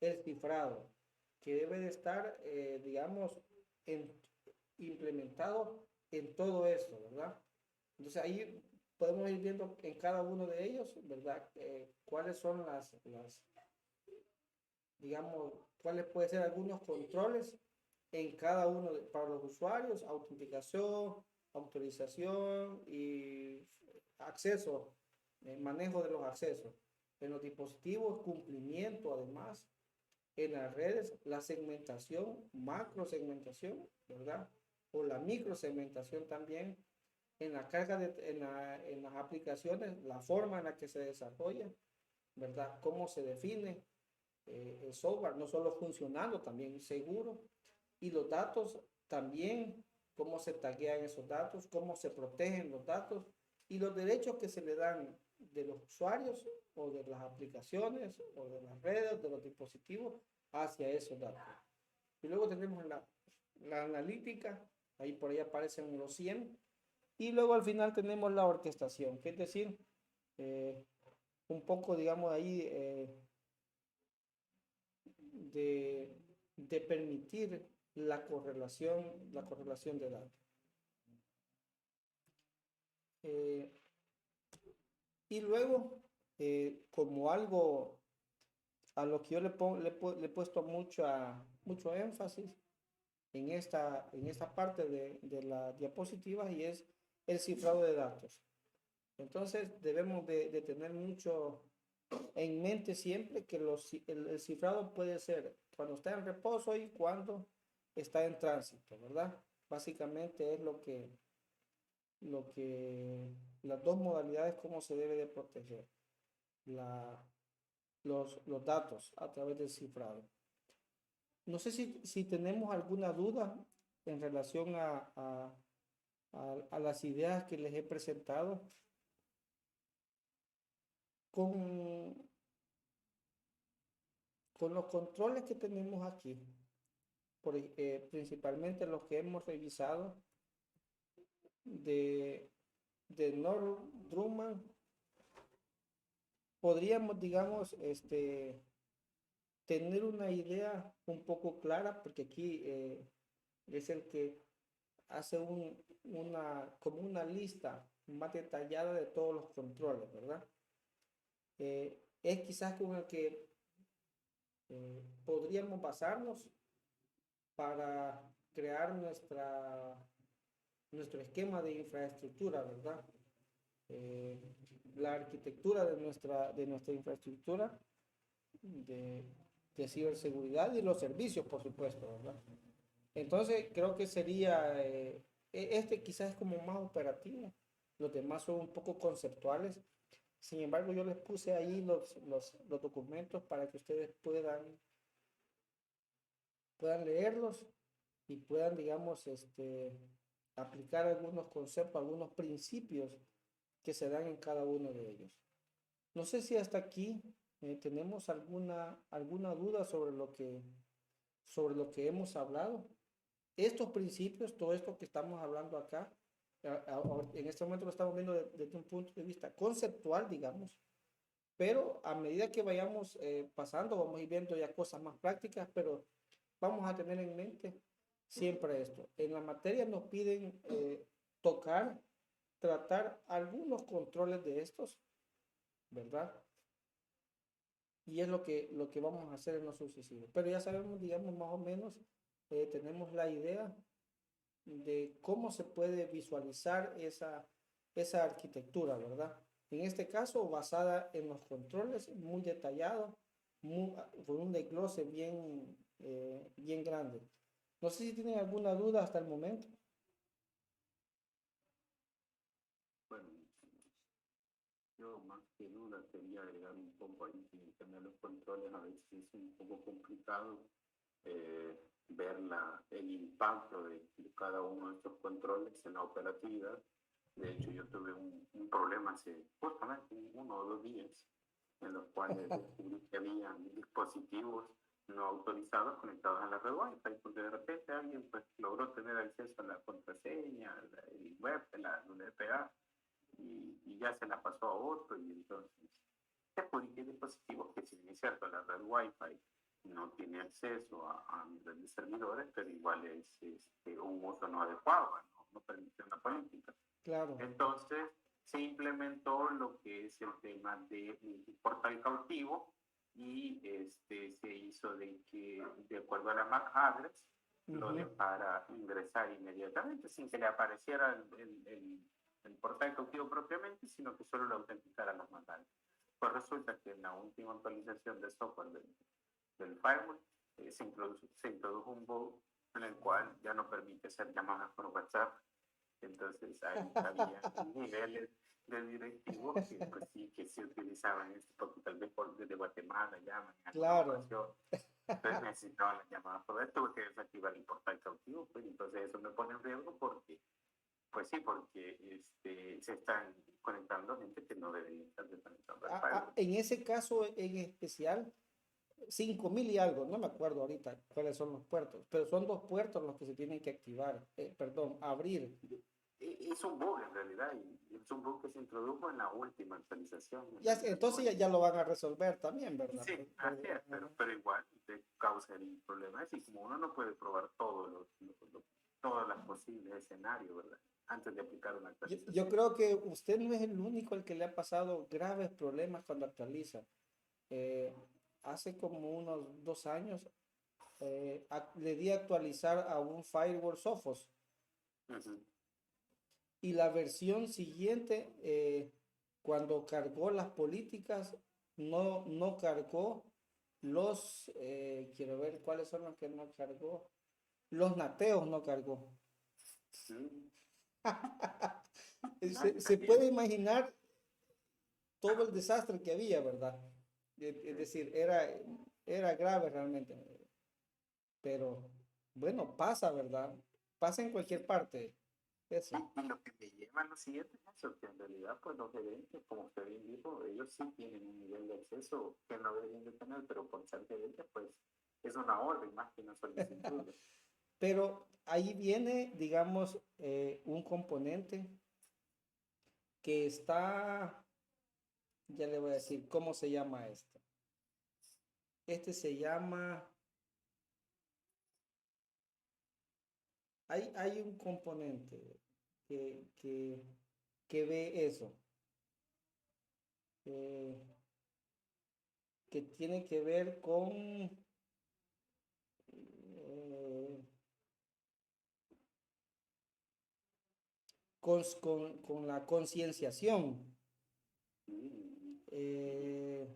el cifrado, que debe de estar, digamos, implementado en todo esto, ¿verdad? Entonces ahí podemos ir viendo en cada uno de ellos, ¿verdad? Cuáles son digamos, cuáles pueden ser algunos controles en cada uno para los usuarios, autenticación, autorización y acceso, manejo de los accesos. En los dispositivos, cumplimiento además. En las redes, la segmentación, macrosegmentación, ¿verdad? O la microsegmentación también. En la carga, en las aplicaciones, la forma en la que se desarrolla, ¿verdad? Cómo se define el software, no solo funcionando, también seguro. Y los datos también, cómo se taguean esos datos, cómo se protegen los datos y los derechos que se le dan de los usuarios o de las aplicaciones o de las redes, de los dispositivos hacia esos datos. Y luego tenemos la analítica, ahí por ahí aparecen los 100. Y luego al final tenemos la orquestación, que es decir, un poco, digamos, ahí de permitir la correlación de datos. Y luego, como algo a lo que yo le he puesto mucho énfasis en esta parte de la diapositiva, y es el cifrado de datos. Entonces debemos de tener mucho en mente siempre que el cifrado puede ser cuando está en reposo y cuando está en tránsito, ¿verdad? Básicamente es las dos modalidades como se debe de proteger los datos a través del cifrado. No sé si tenemos alguna duda en relación a las ideas que les he presentado. con los controles que tenemos aquí, principalmente los que hemos revisado de Northrop Grumman, podríamos, digamos, tener una idea un poco clara, porque aquí es el que hace como una lista más detallada de todos los controles, ¿verdad? Es quizás con el que podríamos basarnos para crear nuestro esquema de infraestructura, ¿verdad? La arquitectura de nuestra infraestructura de ciberseguridad y los servicios, por supuesto, ¿verdad? Entonces, creo que sería, quizás es como más operativo, los demás son un poco conceptuales. Sin embargo, yo les puse ahí los documentos para que ustedes puedan leerlos y puedan, digamos, aplicar algunos conceptos, algunos principios que se dan en cada uno de ellos. No sé si hasta aquí tenemos alguna duda sobre lo que hemos hablado. Estos principios, todo esto que estamos hablando acá, en este momento lo estamos viendo desde un punto de vista conceptual, digamos, pero a medida que vayamos pasando, vamos a ir viendo ya cosas más prácticas, pero vamos a tener en mente siempre esto. En la materia nos piden tratar algunos controles de estos, ¿verdad? Y es lo que vamos a hacer en lo sucesivo. Pero ya sabemos, digamos, más o menos, tenemos la idea de cómo se puede visualizar esa arquitectura, ¿verdad? En este caso, basada en los controles, muy detallado, con un desglose bien grande. No sé si tienen alguna duda hasta el momento. Bueno, yo más que duda quería agregar un poco ahí que en tener los controles a veces es un poco complicado ver el impacto de cada uno de estos controles en la operatividad. De hecho, yo tuve un problema hace justamente 1 o 2 días en los cuales descubrí que había dispositivos no autorizados conectados a la red Wi-Fi, porque de repente alguien pues logró tener acceso a la contraseña, el web, la VPA, y ya se la pasó a otro, y entonces descubrí que hay dispositivos que, si bien es cierto, la red Wi-Fi no tiene acceso a nivel de servidores, pero igual es un uso no adecuado, no permite una política. Claro. Entonces se implementó lo que es el tema de un portal cautivo, y se hizo de que, de acuerdo a la MAC address, lo dejara ingresar inmediatamente sin que le apareciera el portal cautivo propiamente, sino que solo lo autenticara los mandantes. Pues resulta que en la última actualización de software del firewall se introdujo un bug en el cual ya no permite hacer llamadas por WhatsApp. Entonces ahí había niveles de directivos que pues sí, que se utilizaban porque tal vez desde Guatemala llaman a Claro. entonces necesitaban las llamadas por esto, porque desactivar el portal cautivo, pues entonces eso me pone en riesgo porque pues sí, porque se están conectando gente que no debería estar conectando al firewall. En ese caso en especial, 5.000 y algo, no me acuerdo ahorita cuáles son los puertos, pero son 2 puertos los que se tienen que activar, abrir. Es un bug en realidad, y es un bug que se introdujo en la última actualización. Entonces ya lo van a resolver también, ¿verdad? Sí, así es, pero igual te causa el problema. Es decir, como uno no puede probar todos las posibles escenarios, ¿verdad? Antes de aplicar una actualización. Yo creo que usted no es el único al que le ha pasado graves problemas cuando actualiza. Hace como unos 2 años le di a actualizar a un firewall Sophos. Y la versión siguiente, cuando cargó las políticas, no cargó quiero ver cuáles son los que no cargó. Los nateos no cargó. Se puede imaginar todo el desastre que había, ¿verdad? Es decir, era grave realmente. Pero bueno, pasa, ¿verdad? Pasa en cualquier parte. Eso. Y lo que me lleva a lo siguiente es eso, que en realidad, pues los gerentes, como usted bien dijo, ellos sí tienen un nivel de acceso que no deberían de tener, pero por ser gerentes, pues es una orden más que una solicitud. Pero ahí viene, digamos, un componente que está, ya le voy a decir, ¿cómo se llama esto? Este se llama, hay un componente que ve eso, eh, que tiene que ver eh, con la concienciación. Eh,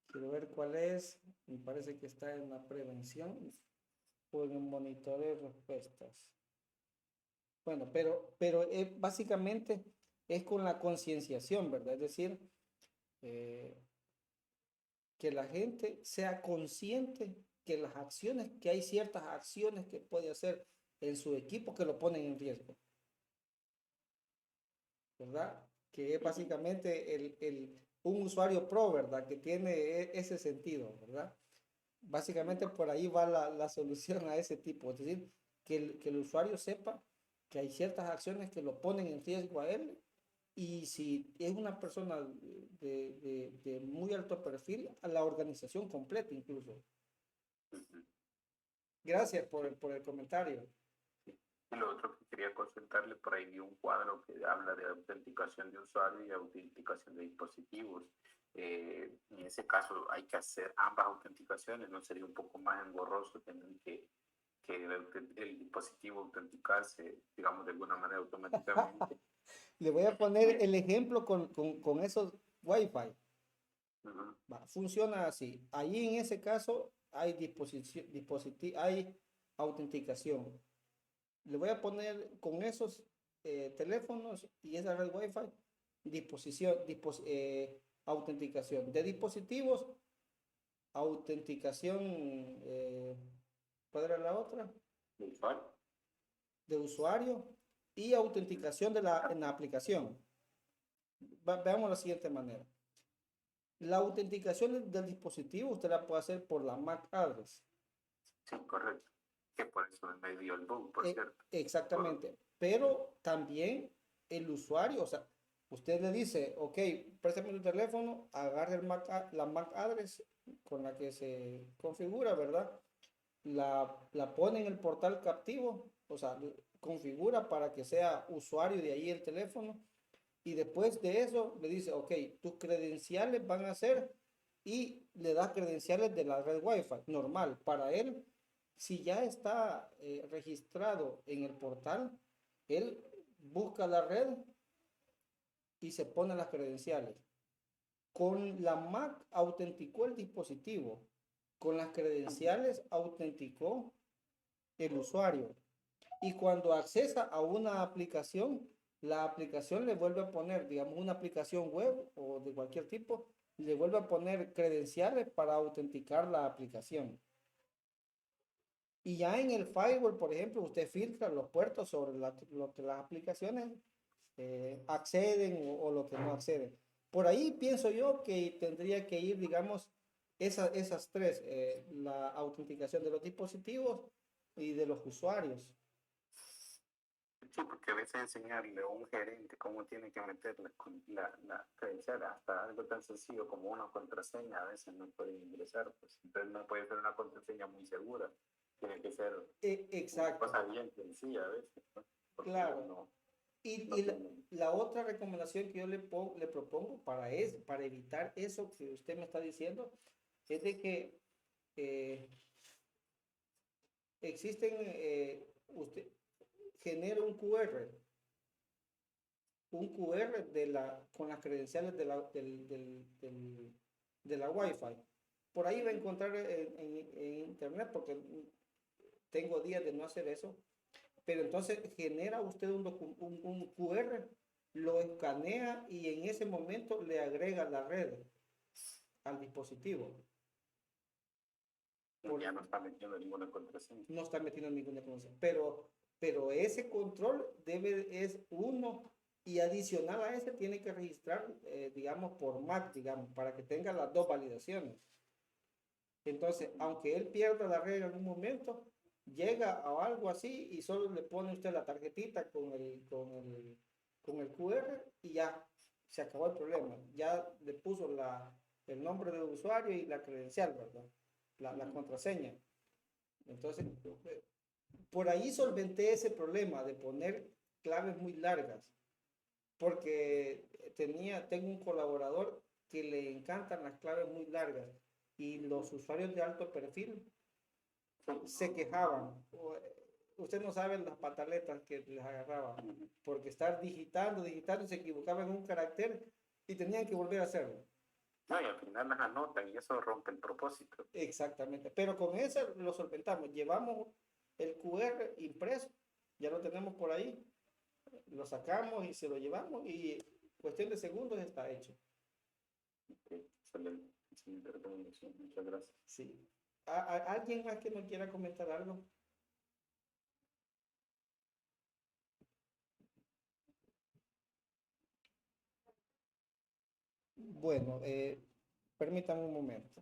quiero ver cuál es. Me parece que está en la prevención o en el monitoreo de respuestas. Bueno, pero básicamente es con la concienciación, ¿verdad? Es decir, eh, que la gente sea consciente que las acciones, que hay ciertas acciones que puede hacer en su equipo que lo ponen en riesgo, ¿verdad? Que es básicamente un usuario pro, ¿verdad? Que tiene ese sentido, ¿verdad? Básicamente por ahí va la solución a ese tipo, es decir, que el usuario sepa que hay ciertas acciones que lo ponen en riesgo a él y si es una persona de muy alto perfil, a la organización completa incluso. Gracias por el comentario. Y lo otro que quería consultarle, por ahí vi un cuadro que habla de autenticación de usuario y autenticación de dispositivos. En ese caso hay que hacer ambas autenticaciones, ¿no? Sería un poco más engorroso tener que el dispositivo autenticarse, digamos, de alguna manera automáticamente. Le voy a poner el ejemplo con esos Wi-Fi. Funciona así. Ahí en ese caso hay hay autenticación. Le voy a poner con esos teléfonos y esa red Wi-Fi autenticación de dispositivos, autenticación, ¿cuál era la otra? De usuario y autenticación en la aplicación. Veamos la siguiente manera. La autenticación del dispositivo usted la puede hacer por la MAC address. Sí, correcto. Que por eso me dio el bug, por cierto. Exactamente. Pero también el usuario, o sea, usted le dice, ok, préstame tu teléfono, agarre la MAC address con la que se configura, ¿verdad? La pone en el portal captivo, o sea, configura para que sea usuario de ahí el teléfono y después de eso le dice, ok, tus credenciales van a ser y le da credenciales de la red Wi-Fi normal. Para él, si ya está registrado en el portal, él busca la red y se pone las credenciales. Con la MAC autenticó el dispositivo, con las credenciales autenticó el usuario. Y cuando accesa a una aplicación, la aplicación le vuelve a poner, digamos, una aplicación web o de cualquier tipo, le vuelve a poner credenciales para autenticar la aplicación. Y ya en el firewall, por ejemplo, usted filtra los puertos sobre lo que las aplicaciones acceden o lo que no acceden. Por ahí pienso yo que tendría que ir, digamos, esas tres, la autenticación de los dispositivos y de los usuarios. Sí, porque a veces enseñarle a un gerente cómo tiene que meter la credencial hasta algo tan sencillo como una contraseña, a veces no puede ingresar, pues entonces no puede ser una contraseña muy segura, tiene que ser Exacto. una cosa bien sencilla a veces, ¿no? Claro. No, y no la otra recomendación que yo le propongo para evitar eso que usted me está diciendo es de que usted genera un QR con las credenciales de la Wi-Fi. Por ahí va a encontrar en internet porque tengo días de no hacer eso. Pero entonces genera usted un QR, lo escanea y en ese momento le agrega la red al dispositivo. ya no está metiendo ninguna contraseña. No está metiendo ninguna contraseña. Pero pero ese control es uno y adicional a ese tiene que registrar, digamos, por MAC, digamos, para que tenga las dos validaciones. Entonces, aunque él pierda la red en algún momento, llega a algo así y solo le pone usted la tarjetita con el QR y ya se acabó el problema. Ya le puso el nombre del usuario y la credencial, ¿verdad? La contraseña. Entonces, por ahí solventé ese problema de poner claves muy largas, porque tengo un colaborador que le encantan las claves muy largas y los usuarios de alto perfil se quejaban. Usted no sabe las pataletas que les agarraban, porque estar digitando, se equivocaban en un carácter y tenían que volver a hacerlo. No, y al final las anotan y eso rompe el propósito. Exactamente, pero con eso lo solventamos. Llevamos el QR impreso, ya lo tenemos por ahí, lo sacamos y se lo llevamos y cuestión de segundos está hecho. Excelente, excelente recomendación. Muchas gracias. Sí. ¿Alguien más que no quiera comentar algo? Bueno, permítame un momento.